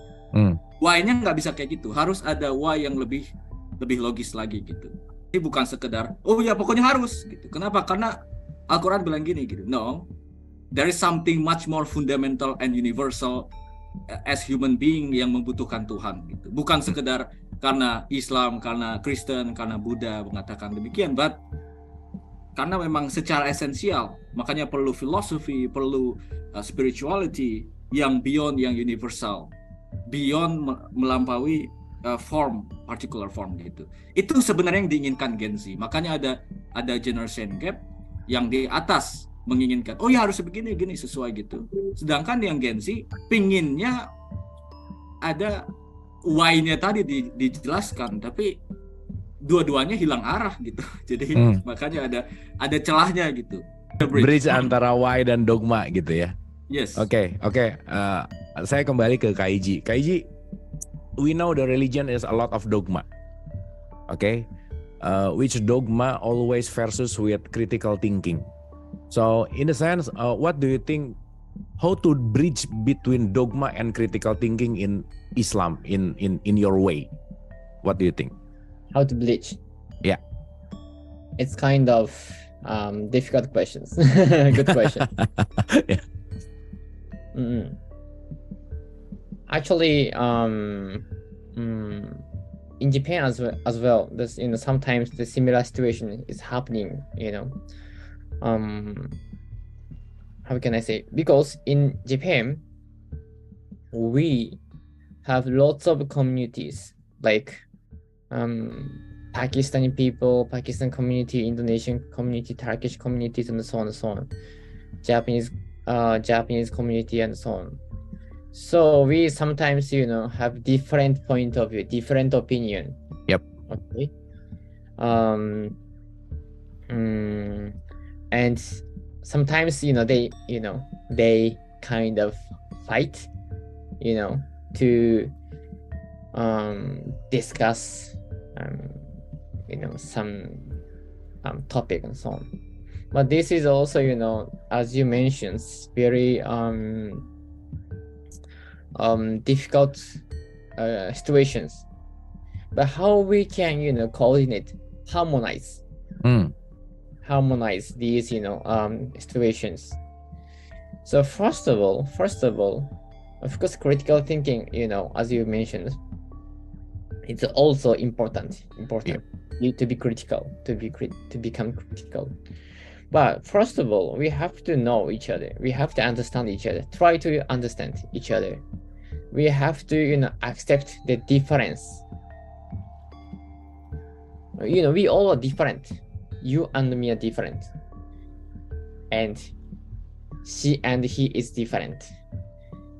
Why-nya nggak bisa kayak gitu. Harus ada why yang lebih logis lagi gitu. Ini bukan sekedar oh ya pokoknya harus gitu. Kenapa? Karena Al-Quran bilang gini gitu. No, there is something much more fundamental and universal as human being yang membutuhkan Tuhan gitu. Bukan sekedar karena Islam, karena Kristen, karena Buddha mengatakan demikian, but karena memang secara esensial. Makanya perlu filosofi, perlu spirituality yang beyond, yang universal, beyond melampaui particular form gitu. Itu sebenarnya yang diinginkan Gen Z. Makanya ada generation gap yang di atas menginginkan, oh ya harus begini gini sesuai gitu. Sedangkan yang Gen Z pinginnya ada why-nya tadi dijelaskan, tapi dua-duanya hilang arah gitu. Jadi makanya ada celahnya gitu. Bridge antara why dan dogma gitu ya. Yes. Oke. Saya kembali ke Kaiji. Kaiji, we know the religion is a lot of dogma. Okay, which dogma always versus with critical thinking. So in a sense, what do you think? How to bridge between dogma and critical thinking in Islam in your way? What do you think? How to bridge? Yeah, it's kind of difficult questions. Good question. Yeah. Actually, in Japan as well, this sometimes the similar situation is happening. How can I say? Because in Japan, we have lots of communities like Pakistani people, Pakistan community, Indonesian community, Turkish communities, and so on and so on. Japanese community and so on. So we sometimes, have different point of view, different opinion. Yep. Okay. And sometimes, they kind of fight, to discuss, some topic and so on. But this is also, as you mentioned, very difficult situations. But how we can, coordinate, harmonize these, situations. So first of all, of course, critical thinking, as you mentioned, it's also important. Yeah. You to be critical, to become critical. But first of all, we have to know each other. We have to understand each other. Try to understand each other. We have to, accept the difference. We all are different. You and me are different. And she and he is different.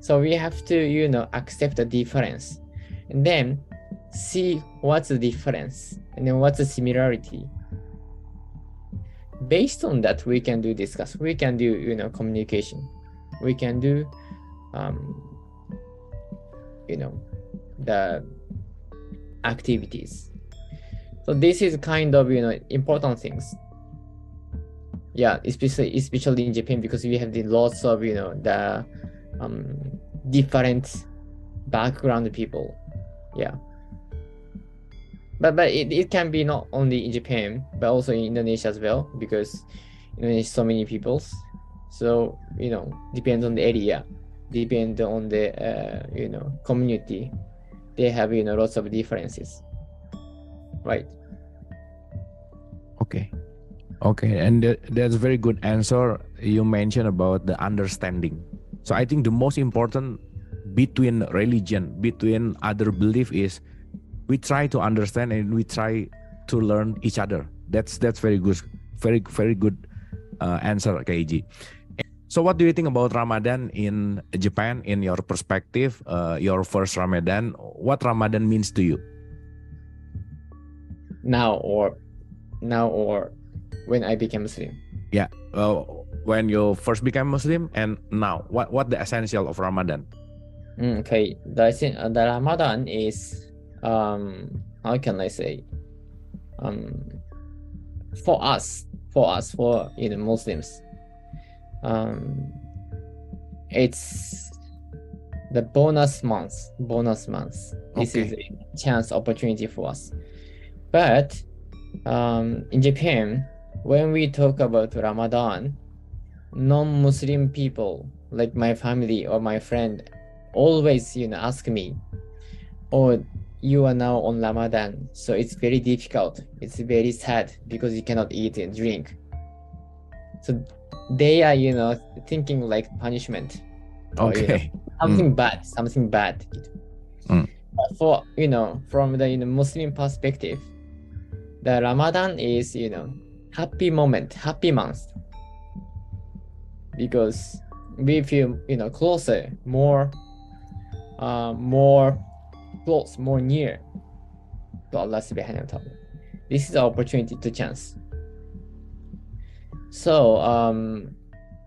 So we have to, accept the difference. And then see what's the difference. And then what's the similarity. Based on that, we can discuss. We can do, communication. We can do, the activities. So this is kind of, important things. Yeah, especially in Japan, because we have the lots of, the different background people. Yeah. But it can be not only in Japan, but also in Indonesia as well, because Indonesia so many peoples. So, depends on the area, depends on the, community. They have, lots of differences. Right. Okay. And that's a very good answer. You mentioned about the understanding. So I think the most important between religion, between other belief is we try to understand and we try to learn each other. That's very good, very good answer, Keiji. So what do you think about Ramadan in Japan? In your perspective, your first Ramadan, what Ramadan means to you? Now or when I became Muslim? Yeah, when you first became Muslim and now, what the essential of Ramadan? Okay, the Ramadan is how can I say, for us Muslims, it's the bonus month. This is a chance opportunity for us. But in Japan, when we talk about Ramadan, non-Muslim people like my family or my friend always ask me, "Oh, you are now on Ramadan, so it's very difficult. It's very sad because you cannot eat and drink." So they are thinking like punishment. Okay. Or, something bad. But for from the Muslim perspective, the Ramadan is happy moment, happy month, because we feel closer, more close, more near to Allah subhanahu wa ta'ala. This is an opportunity to chance. So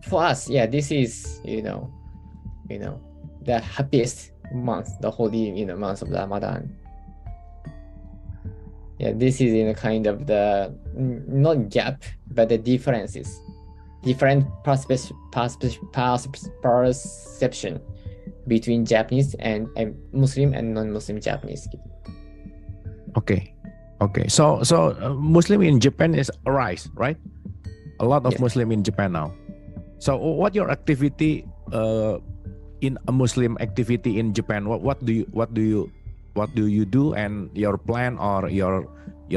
for us, yeah, this is the happiest month, the holy month of Ramadan. Yeah, this is kind of the not gap, but the differences, different perception between Japanese and Muslim and non-Muslim Japanese. Okay. So Muslim in Japan is a rise, right? A lot of Muslim in Japan now. So what your activity in a Muslim activity in Japan? What do you do and your plan or your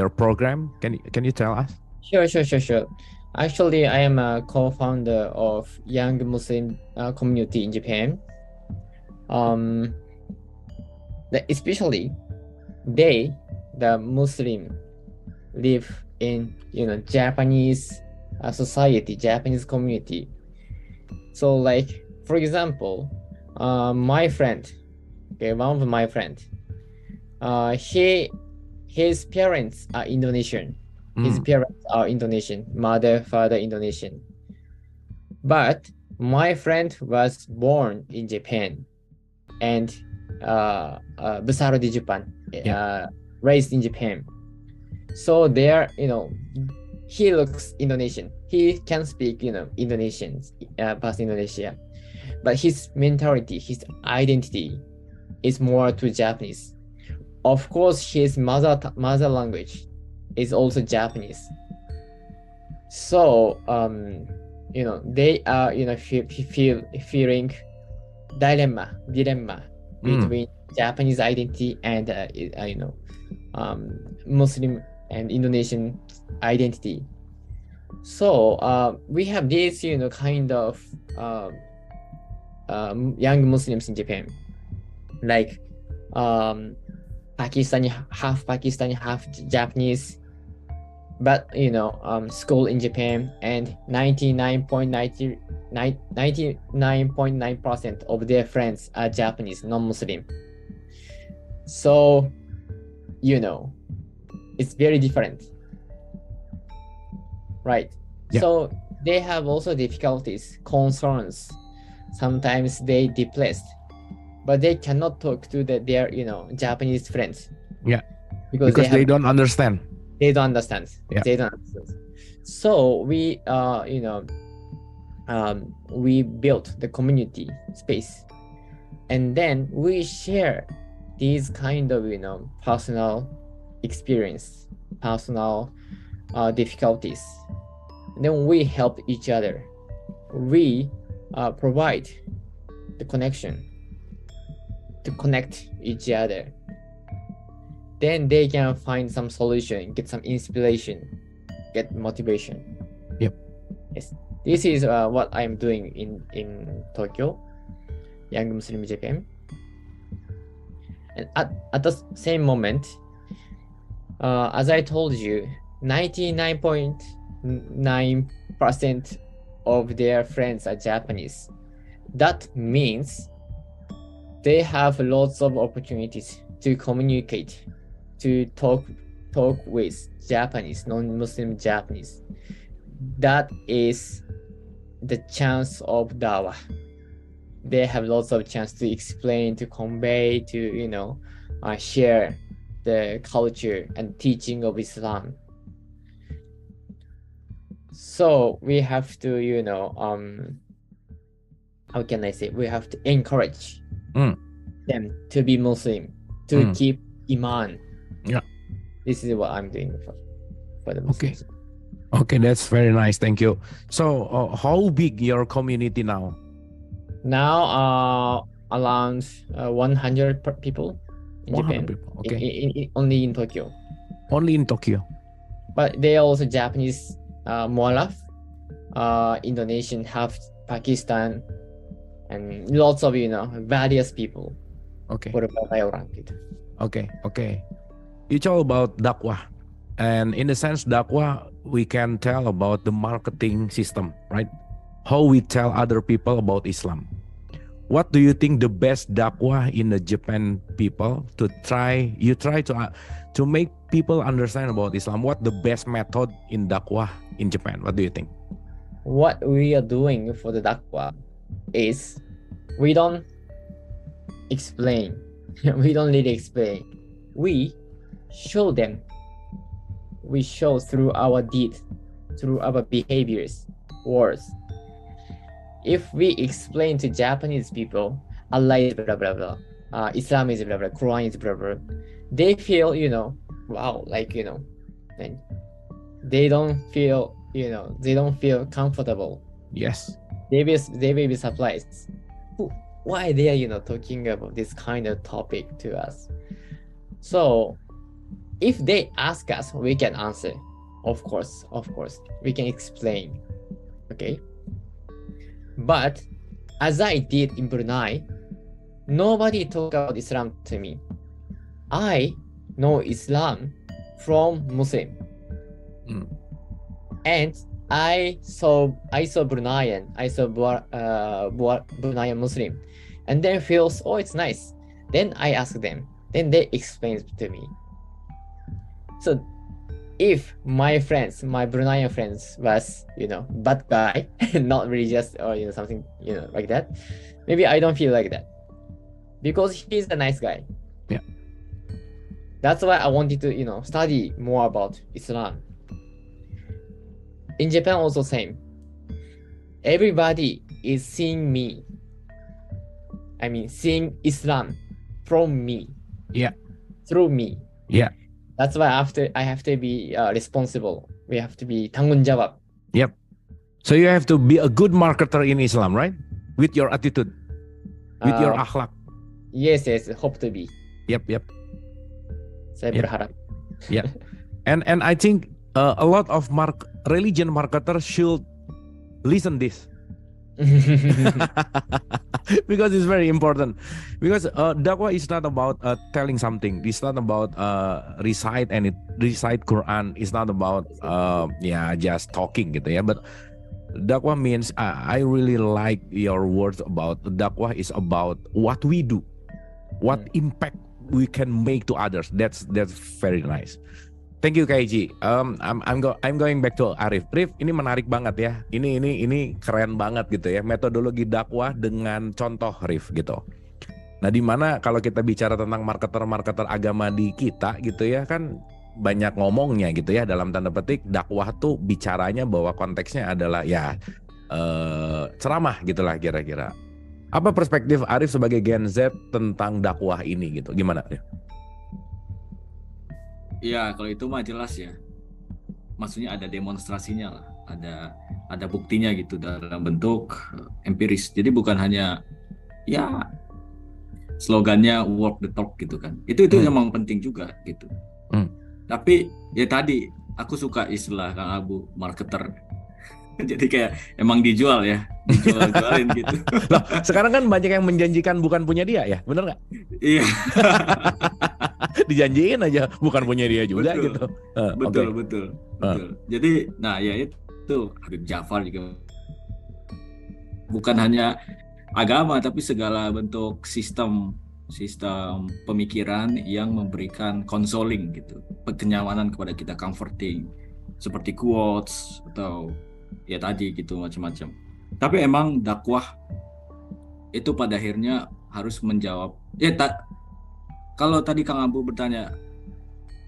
program? Can you tell us? Sure. Actually, I am a co-founder of Young Muslim community in Japan. Especially the Muslim live in Japanese society, Japanese community. So like for example, my friend, one of my friend, his parents are Indonesian. His parents are Indonesian, mother, father Indonesian. But my friend was born in Japan and besar di Japan, raised in Japan. So there, he looks Indonesian. He can speak, Indonesian, past Indonesia. But his mentality, his identity is more to Japanese. Of course, his mother language is also Japanese. So, they are, feeling dilemma between Japanese identity and, Muslim and Indonesian identity. So we have this, kind of young Muslims in Japan, like Pakistani, half Japanese, but school in Japan, and 99.9% of their friends are Japanese, non-Muslim. So it's very different, right? So they have also difficulties, concerns. Sometimes they depressed, but they cannot talk to their Japanese friends. Because they don't understand. They don't understand. So we we built the community space, and then we share these kind of personal experience, personal difficulties. And then we help each other. We provide the connection to connect each other. Then they can find some solution, get some inspiration, get motivation. Yep. Yes. This is what I'm doing in Tokyo, Young Muslim Japan. And at the same moment, as I told you, 99.9% of their friends are Japanese. That means they have lots of opportunities to communicate, to talk with Japanese, non-Muslim Japanese. That is the chance of dawah. They have lots of chance to explain, to convey, to share the culture and teaching of Islam. So we have to, how can I say? We have to encourage them to be Muslim, to keep Iman. Yeah. This is what I'm doing for the Muslims. Okay, that's very nice. Thank you. So how big your community now? Now around 100 people in 100 Japan. People. Okay. Only in Tokyo. Only in Tokyo. But they are also Japanese, mualaf, Indonesian, half Pakistan, and lots of various people. Okay. Berbagai orang gitu. Okay. You talk about dakwah, and in the sense dakwah, we can tell about the marketing system, right? How we tell other people about Islam. what do you think the best dakwah in the Japan people to try to make people understand about Islam? What the best method in dakwah in Japan? What do you think? What we are doing for the dakwah is we don't explain. We don't really explain. We show them. We show through our deeds, through our behaviors, words. If we explain to Japanese people, Allah is blah blah blah, Islam is blah blah, Quran is blah blah, they feel, wow, and they don't feel, they don't feel comfortable. Yes. They will be surprised. Why they are, talking about this kind of topic to us? So, if they ask us, we can answer. Of course, we can explain. Okay. But as I did in Brunei, nobody talked about Islam to me. I know Islam from Muslim, and I saw Bruneian, Bruneian Muslim, and then feels, oh, it's nice. Then I ask them, then they explain to me. So if my Bruneian friends was, bad guy, not religious or, something, like that, maybe I don't feel like that. Because he's a nice guy. Yeah. That's why I wanted to, study more about Islam. In Japan also same. Everybody is seeing me. I mean, seeing Islam from me. Yeah. Through me. Yeah. That's why I have to be responsible. We have to be tanggung jawab. Yep. So you have to be a good marketer in Islam, right? With your attitude, with your akhlak. Yes. Hope to be. Yep. Saya berharap. Yeah. And I think a lot of religion marketers should listen this. Because it's very important. Because dakwah is not about telling something. It's not about recite Quran. It's not about just talking gitu ya. But dakwah means I really like your words about dakwah is about what we do, what impact we can make to others. That's very nice. Thank you KG. I'm going back to Arif. Arif, ini menarik banget ya. Ini keren banget gitu ya. Metodologi dakwah dengan contoh Arif gitu. Nah, di mana kalau kita bicara tentang marketer agama di kita gitu ya, kan banyak ngomongnya gitu ya, dalam tanda petik dakwah tuh bicaranya bahwa konteksnya adalah ceramah gitulah kira-kira. Apa perspektif Arif sebagai Gen Z tentang dakwah ini gitu? Gimana Arif? Ya, kalau itu mah jelas ya. Maksudnya ada demonstrasinya lah, ada buktinya gitu dalam bentuk empiris. Jadi bukan hanya slogannya walk the talk gitu kan. Itu memang penting juga gitu. Tapi ya tadi aku suka istilah Kang Abu, marketer. Jadi kayak emang dijualin gitu. Loh, sekarang kan banyak yang menjanjikan bukan punya dia ya, bener nggak? Iya. Dijanjiin aja bukan punya dia juga. Betul. Gitu. Betul. Jadi, ya itu Habib Ja'far juga bukan hanya agama tapi segala bentuk sistem pemikiran yang memberikan consoling gitu, kenyamanan kepada kita, comforting, seperti quotes atau ya tadi gitu macam-macam. Tapi emang dakwah itu pada akhirnya harus menjawab. Kalau tadi Kang Abu bertanya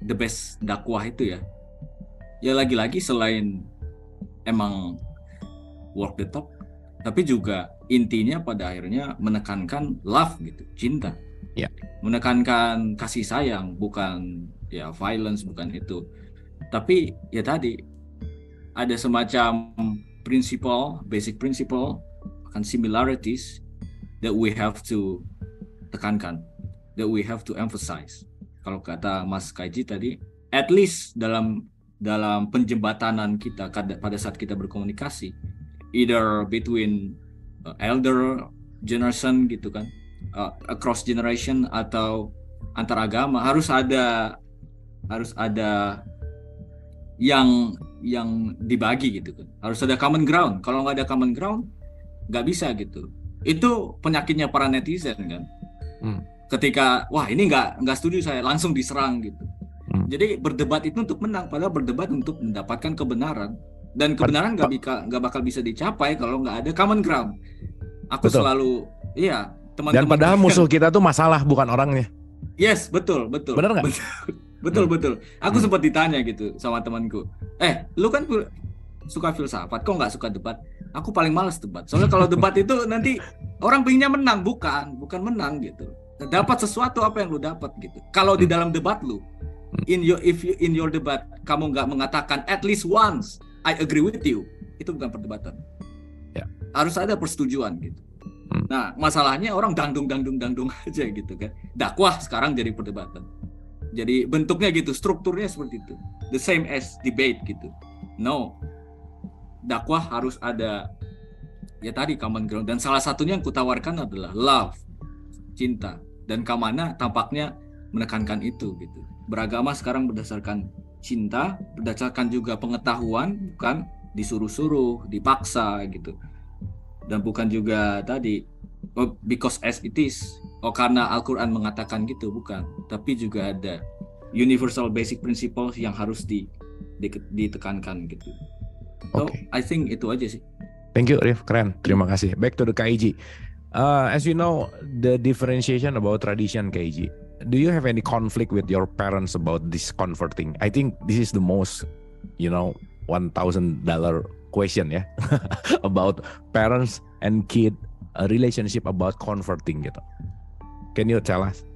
the best dakwah itu ya lagi-lagi selain emang walk the talk, tapi juga intinya pada akhirnya menekankan love gitu, cinta. Ya. Menekankan kasih sayang, bukan violence, bukan itu. Tapi ya tadi ada semacam basic principle, bahkan similarities that we have to tekankan, that we have to emphasize. Kalau kata Mas Kaiji tadi, at least dalam penjembatanan kita pada saat kita berkomunikasi, either between elder generation gitu kan, across generation atau antar agama, harus ada yang dibagi gitu kan. Harus ada common ground. Kalau nggak ada common ground, nggak bisa gitu. Itu penyakitnya para netizen kan. Ketika wah ini nggak setuju saya, langsung diserang gitu. Jadi berdebat itu untuk menang, padahal berdebat untuk mendapatkan kebenaran. Dan kebenaran nggak bakal bisa dicapai kalau nggak ada common ground. Aku Betul. selalu teman-teman. Dan padahal musuh kita tuh masalah, bukan orangnya. Yes, betul. Benar nggak? Betul. Aku sempat ditanya gitu sama temanku. Lu kan suka filsafat, kok nggak suka debat? Aku paling malas debat. Soalnya kalau debat itu nanti orang pengennya menang, bukan menang gitu. Dapat sesuatu apa yang lu dapat gitu. Kalau di dalam debat lu, in your debat kamu nggak mengatakan at least once I agree with you, itu bukan perdebatan. Ya. Harus ada persetujuan gitu. Nah, masalahnya orang dangdung aja gitu kan. Dakwah sekarang jadi perdebatan. Jadi bentuknya gitu, strukturnya seperti itu. The same as debate gitu. No. Dakwah harus ada ya tadi common ground, dan salah satunya yang kutawarkan adalah love, cinta, dan Kamana tampaknya menekankan itu gitu. Beragama sekarang berdasarkan cinta, berdasarkan juga pengetahuan, bukan disuruh-suruh, dipaksa gitu. Dan bukan juga tadi because as it is, karena Al-Quran mengatakan gitu, bukan. Tapi juga ada universal basic principles yang harus ditekankan gitu. So, I think itu aja sih. Thank you, Rif. Keren. Terima kasih. Back to the KIG. As you know, the differentiation about tradition KIG. Do you have any conflict with your parents about this converting? I think this is the most, $1,000 question ya about parents and kid relationship about converting gitu. Can you tell us?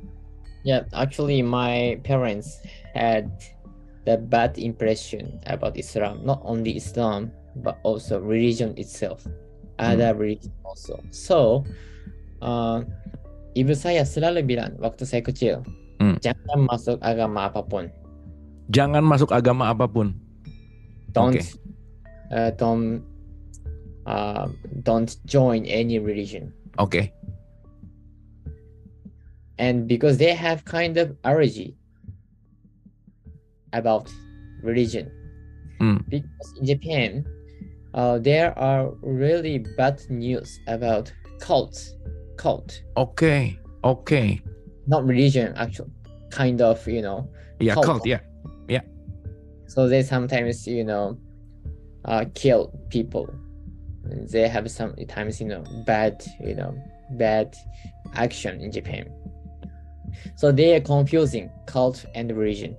Yeah, actually, my parents had the bad impression about Islam, not only Islam but also religion itself, other religion also. So, ibu saya selalu bilang waktu saya kecil, jangan masuk agama apapun. Jangan masuk agama apapun. Don't join any religion. Okay. And because they have kind of allergy about religion, because in Japan, there are really bad news about cult. Okay. Not religion, actually, kind of, Yeah, cult. Yeah. So they sometimes, kill people. They have sometimes, bad action in Japan. So they are confusing cult and religion.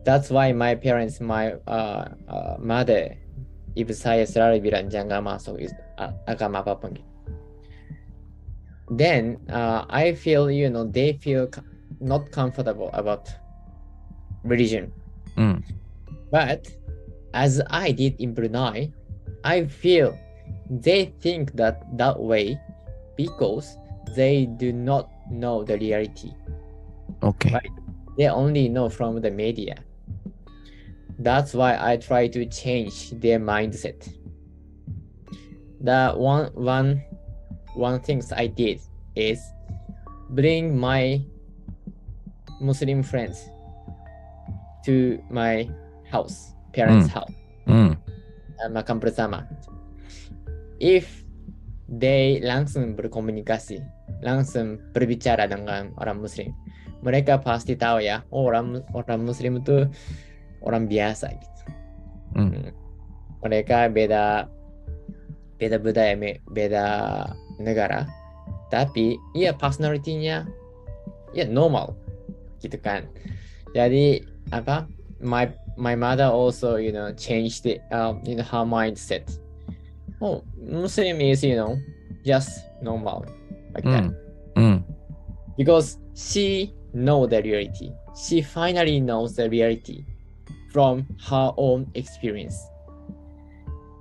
That's why my parents, my mother, ibu saya selalu bilang jangan masuk agama apapun. Then I feel, they feel not comfortable about religion. But as I did in Brunei, I feel they think that way because they do not know the reality. Okay. Right? They only know from the media. That's why I try to change their mindset. The one things I did is bring my Muslim friends to my house, parents' house, makan bersama. If they langsung berkomunikasi, langsung berbicara dengan orang Muslim, mereka pasti tahu ya, orang Muslim itu orang biasa gitu. Mereka beda budaya, beda negara, tapi ya personality-nya ya normal gitu kan. Jadi my mother also changed her mindset. Oh, Muslim is just normal like that. Because she know the reality. She finally knows the reality from her own experience.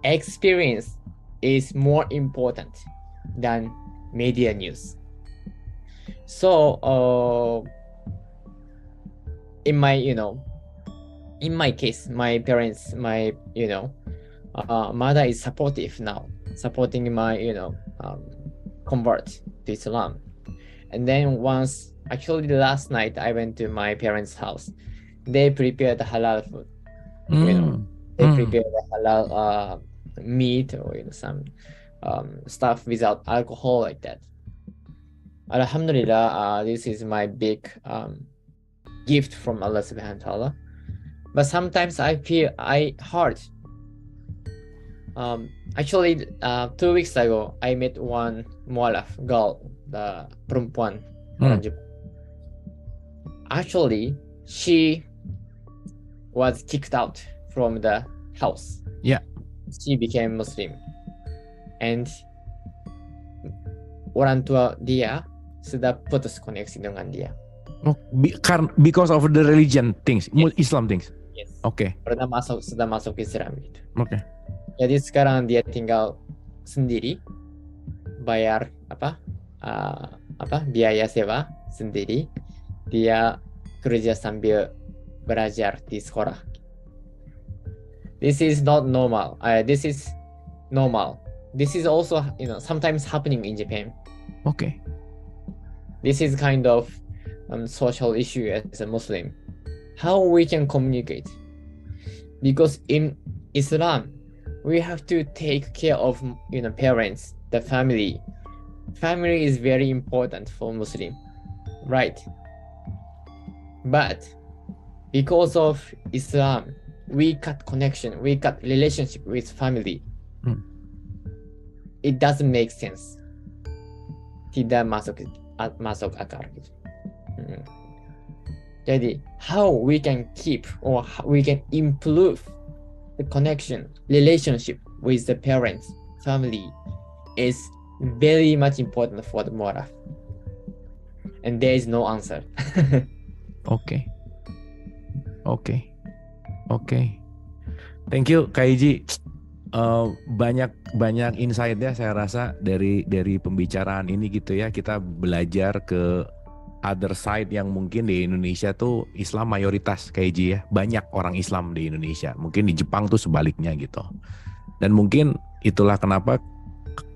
Experience is more important than media news. So in my case, my parents, my mother is supportive now, supporting my convert to Islam. And then actually last night I went to my parents' house. They prepared halal food. They prepared halal meat or some stuff without alcohol like that. Alhamdulillah, this is my big gift from Allah Subhanahu wa Taala. But sometimes I feel hard. Actually, 2 weeks ago, I met one mualaf girl, the perempuan orang Jepang. Actually, she was kicked out from the house. Yeah. She became Muslim. And orang tua dia sudah putus koneksi dengan dia. Oh, because of the religion things, Yes. Islam things. Yes. Oke. Sudah masuk Islam gitu. Oke. Jadi sekarang dia tinggal sendiri, bayar biaya sewa sendiri. Dia kerja sambil belajar di sekolah. This is not normal. This is normal. This is also, sometimes happening in Japan. Oke. This is kind of social issue as a Muslim. How we can communicate? Because in Islam, we have to take care of parents, the family. Family is very important for Muslim, right? But because of Islam, we cut connection, we cut relationship with family. It doesn't make sense. Tidak masuk akal gitu. Jadi, how we can keep or we can improve the connection, relationship with the parents, family is very much important for the mualaf. And there is no answer. Oke. Thank you Kak Iji. Banyak insight ya saya rasa dari pembicaraan ini gitu ya. Kita belajar ke other side yang mungkin di Indonesia tuh Islam mayoritas Kak Iji ya. Banyak orang Islam di Indonesia. Mungkin di Jepang tuh sebaliknya gitu. Dan mungkin itulah kenapa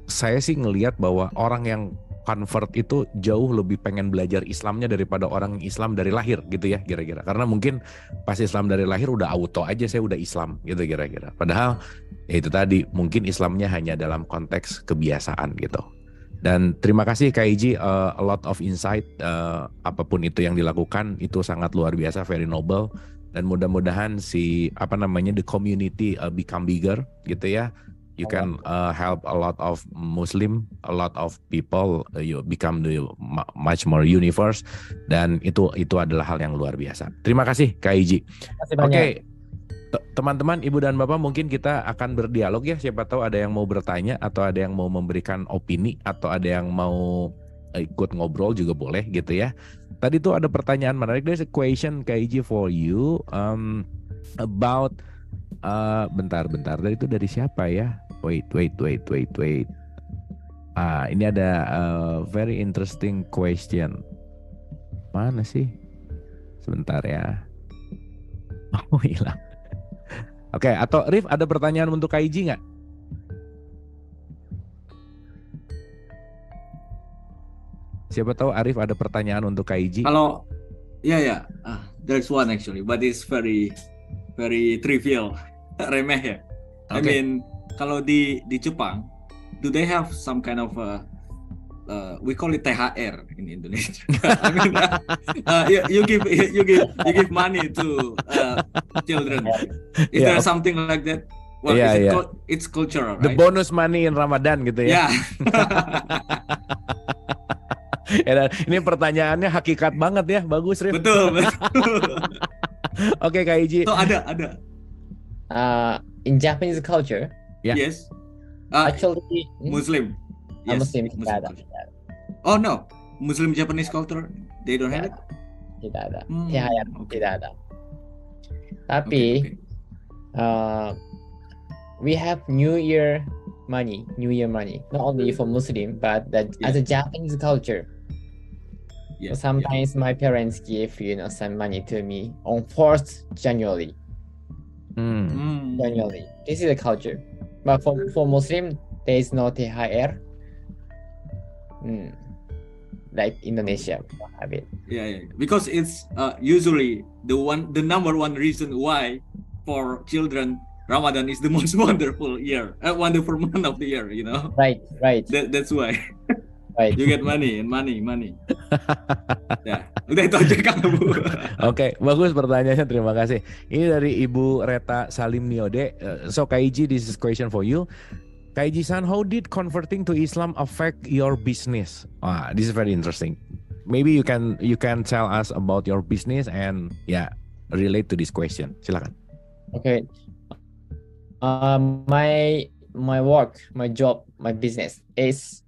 saya sih ngelihat bahwa orang yang convert itu jauh lebih pengen belajar Islamnya daripada orang Islam dari lahir gitu ya kira-kira. Karena mungkin pas Islam dari lahir udah auto aja saya udah Islam gitu kira-kira. Padahal ya itu tadi mungkin Islamnya hanya dalam konteks kebiasaan gitu. Dan terima kasih Kak Iji, a lot of insight, apapun itu yang dilakukan itu sangat luar biasa, very noble. Dan mudah-mudahan the community become bigger gitu ya. You can help a lot of Muslim, a lot of people. You become the much more universe, dan itu adalah hal yang luar biasa. Terima kasih Kak Iji. Oke, teman-teman, ibu dan bapak, mungkin kita akan berdialog ya. Siapa tahu ada yang mau bertanya atau ada yang mau memberikan opini atau ada yang mau ikut ngobrol juga boleh gitu ya. Tadi tuh ada pertanyaan menarik. There's a question Kak Iji for you about bentar. Itu dari siapa ya? Wait. Ini ada very interesting question. Mana sih? Sebentar ya. Oh, hilang. Oke, atau Rif ada pertanyaan untuk Kak Iji nggak? Siapa tahu Arif ada pertanyaan untuk Kak Iji? Kalau ya, there's one actually, but it's very very trivial, remeh ya. I mean, kalau di Jepang, do they have some kind of we call it THR in Indonesia? I mean, you give money to children. Is there something like that? Well, it's cultural, right? The bonus money in Ramadan gitu ya. Ya, ini pertanyaannya hakikat banget ya, bagus Rif. Betul. Oke Kak Iji. So ada. In Japanese culture, yes. Actually, Muslim. Yes, Muslim tidak ada. Oh no, Muslim Japanese culture, they don't have it. Tidak ada. THR tidak ada. Tapi we have New Year money, not only for Muslim, but as a Japanese culture. So sometimes my parents give some money to me on 4th January. January. This is the culture. But for Muslim, there is no THR. Like Indonesia, we don't have it. Yeah. Because it's usually the number one reason why for children Ramadan is the most wonderful month of the year, you know. Right. That's why. Right. You get money. Ya, udah itu aja Kang Abu. Oke, bagus pertanyaannya. Terima kasih. Ini dari Ibu Reta Salim Niode. So Kaiji, this is question for you. Kaiji-san, how did converting to Islam affect your business? This is very interesting. Maybe you can tell us about your business and relate to this question. Silakan. Okay. My work, my job, my business is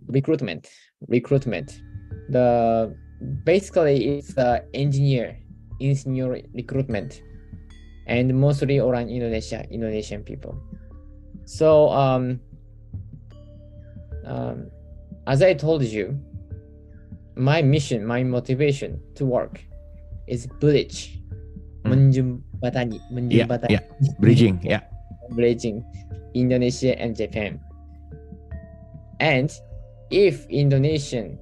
recruitment. Basically it's engineer recruitment, and mostly orang Indonesian people. So as I told you, my mission, my motivation to work is bridge, menjembatani, Bridging, bridging Indonesia and Japan. And if Indonesian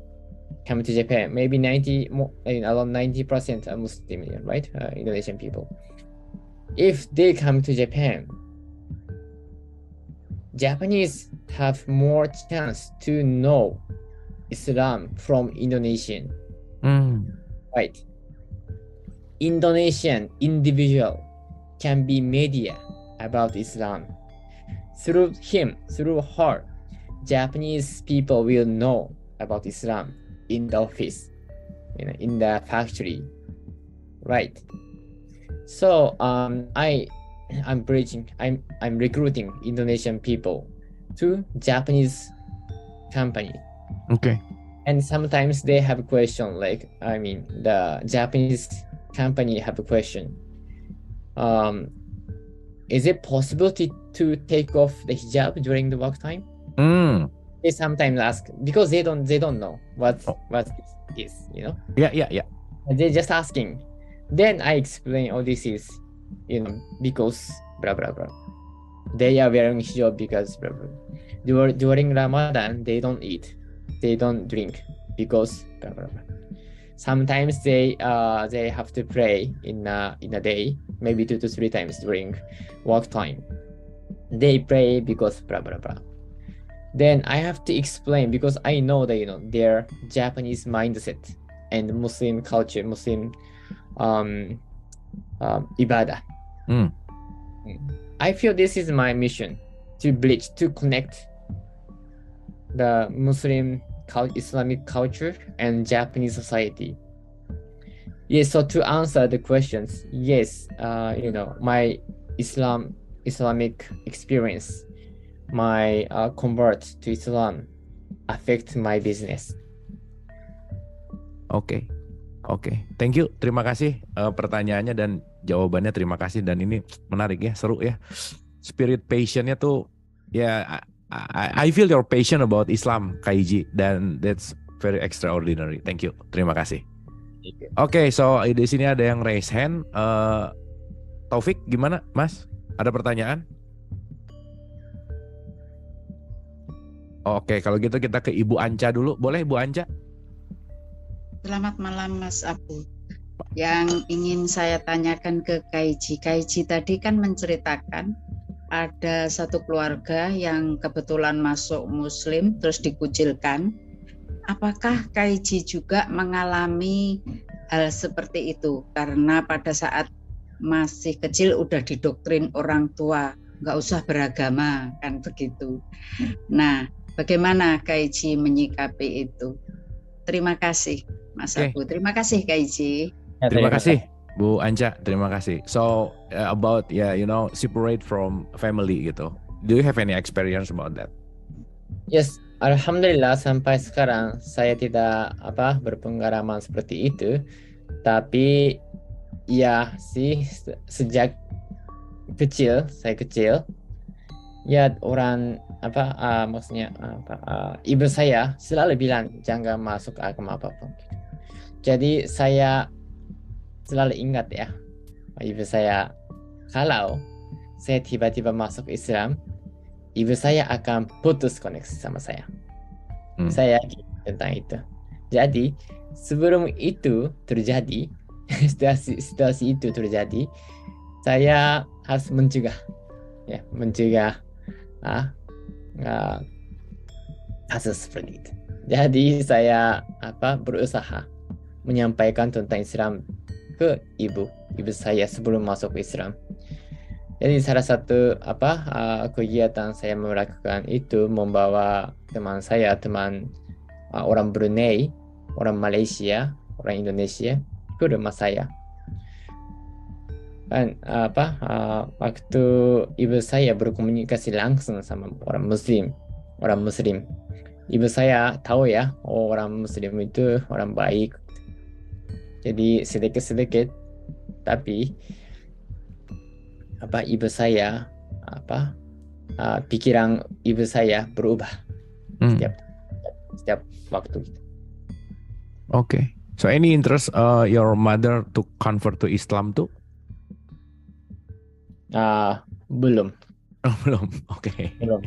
come to Japan, maybe around 90% are Muslim, right? Indonesian people. If they come to Japan, Japanese have more chance to know Islam from Indonesian. Right. Indonesian individual can be media about Islam. Through him, through her, Japanese people will know about Islam in the office, in the factory, right? So I'm recruiting Indonesian people to Japanese company. Okay. And sometimes they have a question, the Japanese company have a question. Is it possible to take off the hijab during the work time? They sometimes ask because they don't know what is, Yeah. They're just asking. Then I explain, this is, because blah blah blah. They are wearing hijab because blah blah. During Ramadan, they don't eat, they don't drink because blah blah blah. Sometimes they have to pray in a day, maybe 2 to 3 times during work time. They pray because blah blah blah. Then I have to explain because I know that their Japanese mindset and Muslim culture, Muslim ibadah. I feel this is my mission, to bridge, to connect the Muslim Islamic culture and Japanese society. Yes, so to answer the questions, yes, my Islamic experience, my convert to Islam affect my business. Oke. Thank you. Terima kasih pertanyaannya dan jawabannya. Terima kasih, dan ini menarik ya, seru ya. Spirit passionnya tuh I feel your passion about Islam, Kaiji, dan that's very extraordinary. Thank you. Terima kasih. Oke, so di sini ada yang raise hand. Taufik, gimana, Mas? Ada pertanyaan? Oke, kalau gitu kita ke Ibu Anca dulu. Boleh, Ibu Anca? Selamat malam, Mas Abu. Yang ingin saya tanyakan ke Kaiji. Kaiji tadi kan menceritakan ada satu keluarga yang kebetulan masuk Muslim terus dikucilkan. Apakah Kaiji juga mengalami hal seperti itu? Karena pada saat masih kecil udah didoktrin orang tua, nggak usah beragama, kan begitu. Nah, bagaimana Kaiji menyikapi itu? Terima kasih, Mas Abu. Terima kasih, Kaiji. Terima kasih, Bu Anca. Terima kasih. So about separate from family gitu. Do you have any experience about that? Yes, alhamdulillah sampai sekarang saya tidak berpengalaman seperti itu. Tapi sejak saya kecil orang ibu saya selalu bilang jangan masuk agama apapun. Jadi saya selalu ingat ibu saya, kalau saya tiba-tiba masuk Islam, ibu saya akan putus koneksi sama saya. Saya yakin tentang itu. Jadi sebelum itu terjadi, situasi itu terjadi, saya harus mencegah mencegah kasus seperti itu. Jadi saya berusaha menyampaikan tentang Islam ke ibu saya sebelum masuk Islam. Jadi salah satu kegiatan saya melakukan itu membawa teman orang Brunei, orang Malaysia, orang Indonesia ke rumah saya. Dan waktu ibu saya berkomunikasi langsung sama orang Muslim, ibu saya tahu ya, orang Muslim itu orang baik. Jadi sedikit-sedikit, tapi ibu saya pikiran ibu saya berubah setiap waktu. Okay. So any interest your mother to convert to Islam too? Belum. Belum. Oke. Belum.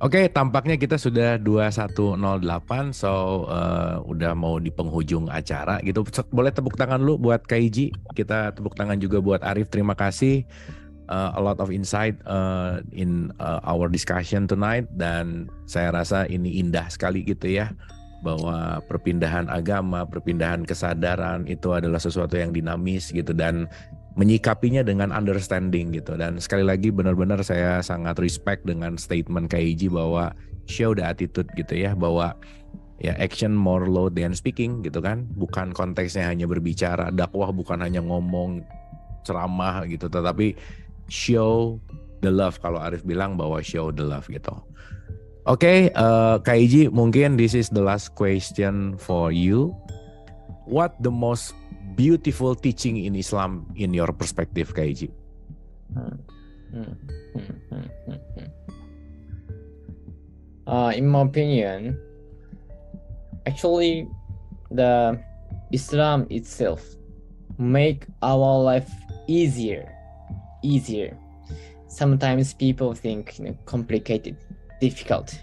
Oke, tampaknya kita sudah 21.08, so udah mau di penghujung acara gitu. Boleh tepuk tangan lu buat Kaiji, kita tepuk tangan juga buat Arif, terima kasih. A lot of insight in our discussion tonight, dan saya rasa ini indah sekali gitu ya, bahwa perpindahan agama, perpindahan kesadaran itu adalah sesuatu yang dinamis gitu, dan menyikapinya dengan understanding gitu. Dan sekali lagi benar-benar saya sangat respect dengan statement Kaiji bahwa show the attitude gitu ya, bahwa ya action more loud than speaking gitu kan, bukan konteksnya hanya berbicara, dakwah bukan hanya ngomong ceramah gitu, tetapi show the love, kalau Arif bilang bahwa show the love gitu. Oke, Kaiji, mungkin this is the last question for you. What the most beautiful teaching in Islam in your perspective, Kaiji? In my opinion, actually, the Islam itself make our life easier. Sometimes people think complicated, difficult.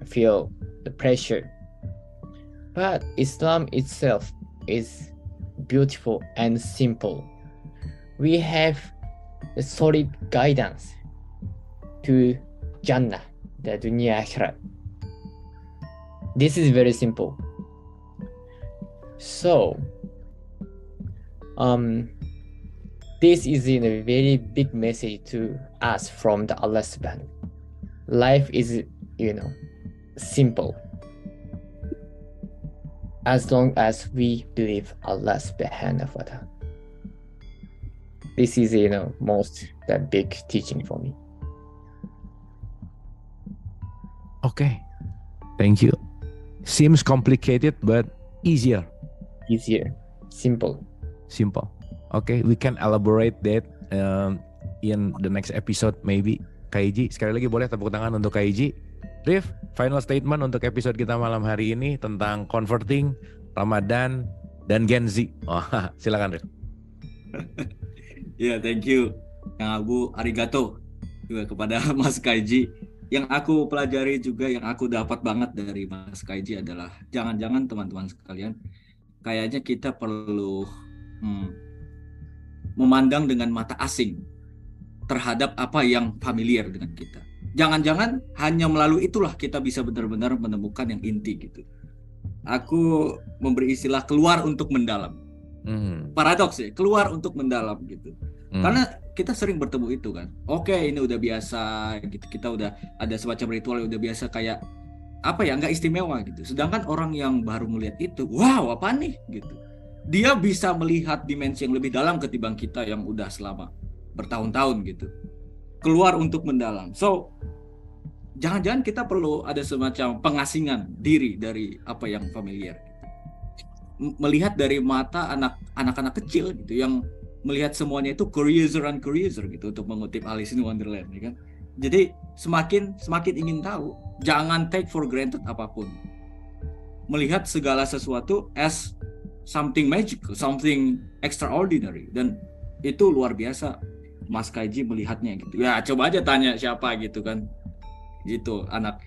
Feel the pressure. But Islam itself is beautiful and simple. We have a solid guidance to Jannah, the dunya akhirat. This is very simple. So, this is a very big message to us from the Allah Subhanahu. Life is, simple. As long as we believe Allah Subhanahu wa Ta'ala. This is, most the big teaching for me. Okay, thank you. Seems complicated but easier. Simple. Okay, we can elaborate that in the next episode maybe. Kaiji, sekali lagi boleh tepuk tangan untuk Kaiji. Rif, final statement untuk episode kita malam hari ini tentang converting, Ramadan, dan Gen Z. Silakan Rif. Ya, thank you Kang Abu, arigato juga kepada Mas Kaiji. Yang aku pelajari juga, yang aku dapat banget dari Mas Kaiji adalah jangan-jangan teman-teman sekalian, kayaknya kita perlu memandang dengan mata asing terhadap apa yang familiar dengan kita. Jangan-jangan hanya melalui itulah kita bisa benar-benar menemukan yang inti gitu. Aku memberi istilah keluar untuk mendalam. Paradoks ya, keluar untuk mendalam gitu. Karena kita sering bertemu itu kan. Oke, ini udah biasa gitu. Kita udah ada semacam ritual yang udah biasa, kayak nggak istimewa gitu. Sedangkan orang yang baru melihat itu, wow, apa nih gitu. Dia bisa melihat dimensi yang lebih dalam ketimbang kita yang udah selama bertahun-tahun gitu. Keluar untuk mendalam. So, jangan-jangan kita perlu ada semacam pengasingan diri dari apa yang familiar. Melihat dari mata anak-anak kecil gitu, yang melihat semuanya itu curiouser gitu, untuk mengutip Alice in Wonderland ya kan. Jadi semakin ingin tahu, jangan take for granted apapun. Melihat segala sesuatu as something magical, something extraordinary, dan itu luar biasa. Mas Kaiji melihatnya gitu. Ya coba aja tanya siapa gitu kan. Gitu, anak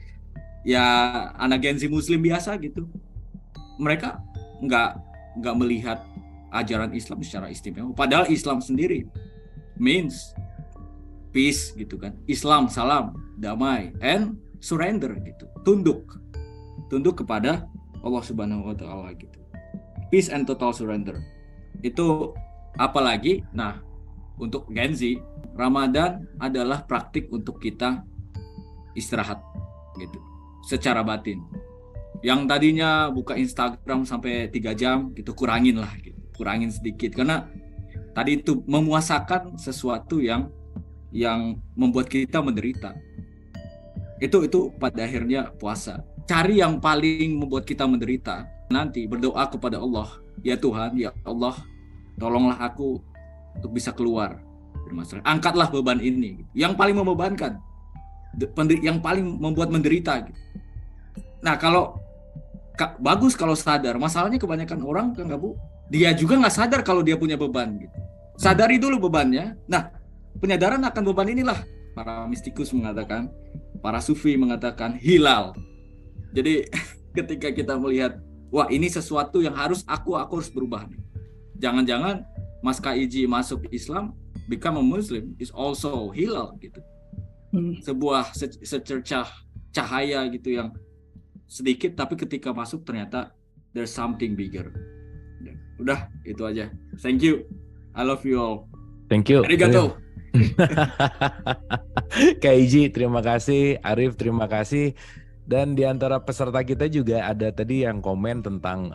Gen Z Muslim biasa gitu. Mereka nggak melihat ajaran Islam secara istimewa. Padahal Islam sendiri means peace gitu kan. Islam salam, damai, and surrender gitu. Tunduk kepada Allah Subhanahu wa taala gitu. Peace and total surrender. Itu apalagi untuk Gen Z, Ramadan adalah praktik untuk kita istirahat gitu secara batin. Yang tadinya buka Instagram sampai 3 jam gitu, kurangin sedikit, karena tadi itu memuasakan sesuatu yang membuat kita menderita. Itu pada akhirnya puasa. Cari yang paling membuat kita menderita, nanti berdoa kepada Allah, ya Tuhan, ya Allah, tolonglah aku untuk bisa keluar dari masalah. Angkatlah beban ini, yang paling membebankan, yang paling membuat menderita gitu. Nah, bagus kalau sadar. Masalahnya kebanyakan orang, Kang Abu, dia juga nggak sadar kalau dia punya beban gitu. Sadari dulu bebannya. Nah, penyadaran akan beban inilah para mistikus mengatakan, para sufi mengatakan hilal. Jadi ketika kita melihat, wah ini sesuatu yang aku harus berubah nih. Jangan-jangan Mas Kaiji masuk Islam, become a Muslim is also hilal gitu. Sebuah secercah cahaya gitu yang sedikit, tapi ketika masuk ternyata there's something bigger. Udah, itu aja. Thank you. I love you all. Thank you. Arigato. Kaiji, terima kasih. Arif, terima kasih. Dan di antara peserta kita juga ada tadi yang komen tentang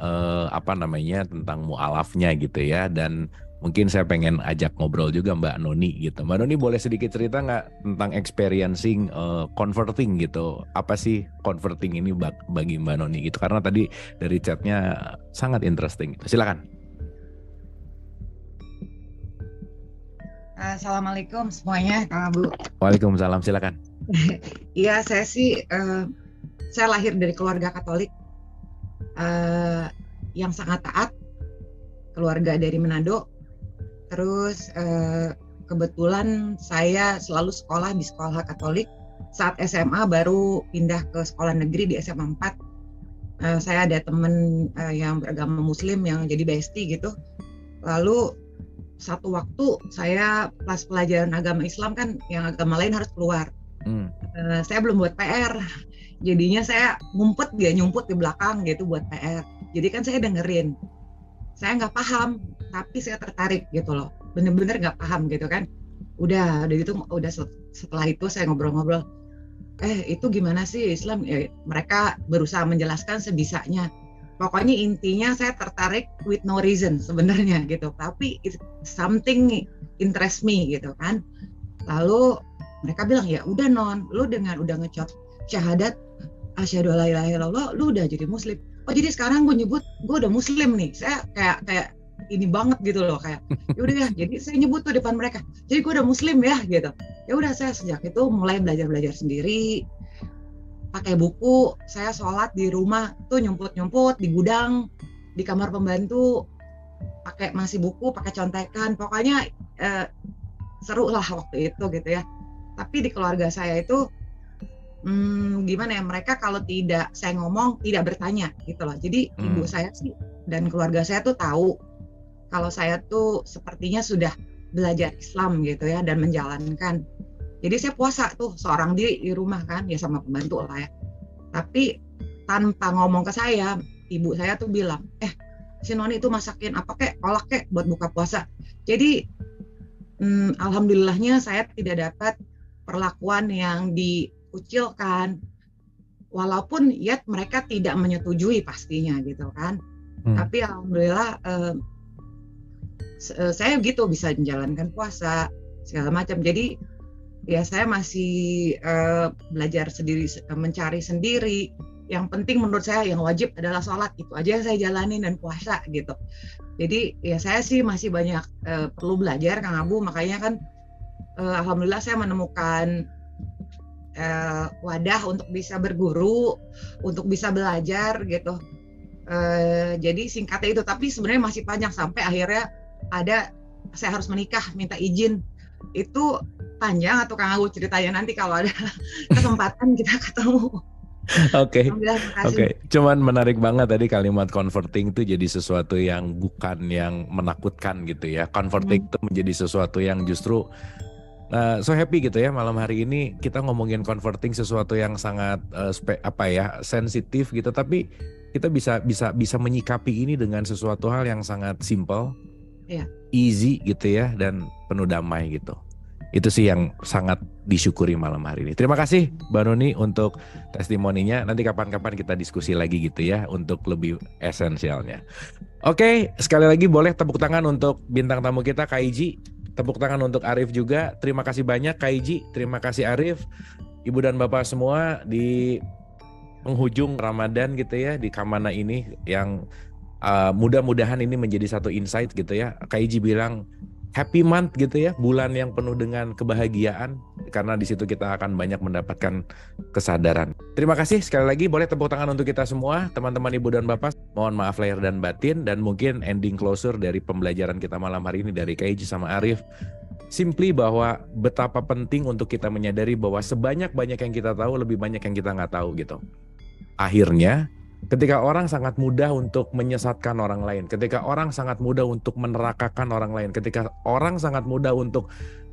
tentang mu'alafnya gitu ya. Dan mungkin saya pengen ajak ngobrol juga Mbak Noni gitu. Mbak Noni boleh sedikit cerita nggak tentang experiencing converting gitu? Apa sih converting ini bagi Mbak Noni gitu? Karena tadi dari chatnya sangat interesting gitu. Silakan. Assalamualaikum semuanya, Kang Abu. Waalaikumsalam, silakan. Iya, saya lahir dari keluarga Katolik yang sangat taat, keluarga dari Manado. Terus kebetulan saya selalu sekolah di sekolah Katolik. Saat SMA baru pindah ke sekolah negeri di SMA 4. Saya ada teman yang beragama Muslim yang jadi bestie gitu. Lalu satu waktu saya pas pelajaran agama Islam kan, yang agama lain harus keluar. Saya belum buat PR, jadinya saya nyumput di belakang gitu buat PR. Jadi kan saya dengerin, saya nggak paham, tapi saya tertarik gitu loh, bener-bener nggak paham gitu kan. Udah setelah itu saya ngobrol-ngobrol, itu gimana sih Islam? Mereka berusaha menjelaskan sebisanya. Pokoknya intinya saya tertarik with no reason sebenarnya gitu, tapi something interest me gitu kan. Lalu mereka bilang, ya udah non, lu dengan udah ngecap syahadat asyhadu alla ilaha illallah, lu udah jadi muslim. Oh jadi sekarang gue nyebut gue udah muslim nih. Saya kayak ini banget gitu loh, kayak ya udah ya. Jadi saya nyebut tuh depan mereka, jadi gue udah muslim ya gitu. Ya udah, saya sejak itu mulai belajar sendiri. Pakai buku, saya sholat di rumah tuh nyumput di gudang, di kamar pembantu, pakai masih buku, pakai contekan, pokoknya seru lah waktu itu gitu ya. Tapi di keluarga saya itu gimana ya, mereka kalau tidak saya ngomong tidak bertanya gitu loh. Jadi ibu saya sih dan keluarga saya tuh tahu kalau saya tuh sepertinya sudah belajar Islam gitu ya dan menjalankan. Jadi saya puasa tuh seorang diri di rumah kan, ya sama pembantu lah ya. Tapi tanpa ngomong ke saya, ibu saya tuh bilang, si Noni itu masakin apa kek, kolak kek buat buka puasa. Jadi alhamdulillahnya saya tidak dapat perlakuan yang dikucilkan. Walaupun ya mereka tidak menyetujui pastinya gitu kan. Tapi alhamdulillah saya gitu bisa menjalankan puasa segala macam. Jadi ya saya masih belajar sendiri, mencari sendiri. Yang penting menurut saya yang wajib adalah sholat, itu aja yang saya jalanin, dan puasa gitu. Jadi ya saya sih masih banyak perlu belajar Kang Abu, makanya kan alhamdulillah saya menemukan wadah untuk bisa berguru, untuk bisa belajar gitu. Jadi singkatnya itu, tapi sebenarnya masih panjang sampai akhirnya saya harus menikah, minta izin. Itu panjang atau Kang Abu ceritanya nanti kalau ada kesempatan kita ketemu. Oke. Cuman menarik banget tadi kalimat converting itu jadi sesuatu yang bukan yang menakutkan gitu ya. Converting itu menjadi sesuatu yang justru so happy gitu ya malam hari ini kita ngomongin converting sesuatu yang sangat sensitif gitu, tapi kita bisa menyikapi ini dengan sesuatu hal yang sangat simple, easy gitu ya, dan penuh damai gitu. Itu sih yang sangat disyukuri malam hari ini. Terima kasih Mbak Nuni untuk testimoninya. Nanti kapan-kapan kita diskusi lagi gitu ya untuk lebih esensialnya. Oke, sekali lagi boleh tepuk tangan untuk bintang tamu kita Kak Iji. Tepuk tangan untuk Arif juga. Terima kasih banyak Kak Iji, terima kasih Arif. Ibu dan Bapak semua di penghujung Ramadan gitu ya, di Kamana ini yang mudah-mudahan ini menjadi satu insight gitu ya. Kak Iji bilang happy month gitu ya, bulan yang penuh dengan kebahagiaan, karena di situ kita akan banyak mendapatkan kesadaran. Terima kasih sekali lagi, boleh tepuk tangan untuk kita semua, teman-teman ibu dan bapak. Mohon maaf lahir dan batin, dan mungkin ending closure dari pembelajaran kita malam hari ini dari Kak Iji sama Arif. Simply bahwa betapa penting untuk kita menyadari bahwa sebanyak-banyak yang kita tahu, lebih banyak yang kita nggak tahu gitu. Akhirnya, ketika orang sangat mudah untuk menyesatkan orang lain, ketika orang sangat mudah untuk menerakakan orang lain, ketika orang sangat mudah untuk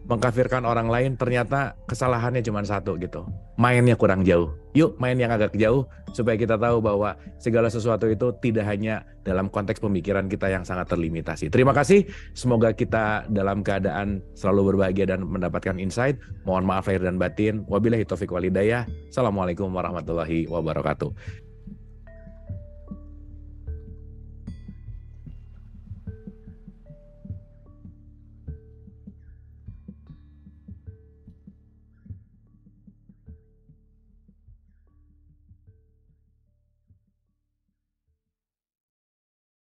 mengkafirkan orang lain, ternyata kesalahannya cuma satu gitu. Mainnya kurang jauh. Yuk main yang agak jauh supaya kita tahu bahwa segala sesuatu itu tidak hanya dalam konteks pemikiran kita yang sangat terlimitasi. Terima kasih. Semoga kita dalam keadaan selalu berbahagia dan mendapatkan insight. Mohon maaf lahir dan batin. Wabillahi taufiq wal hidayah. Assalamualaikum warahmatullahi wabarakatuh.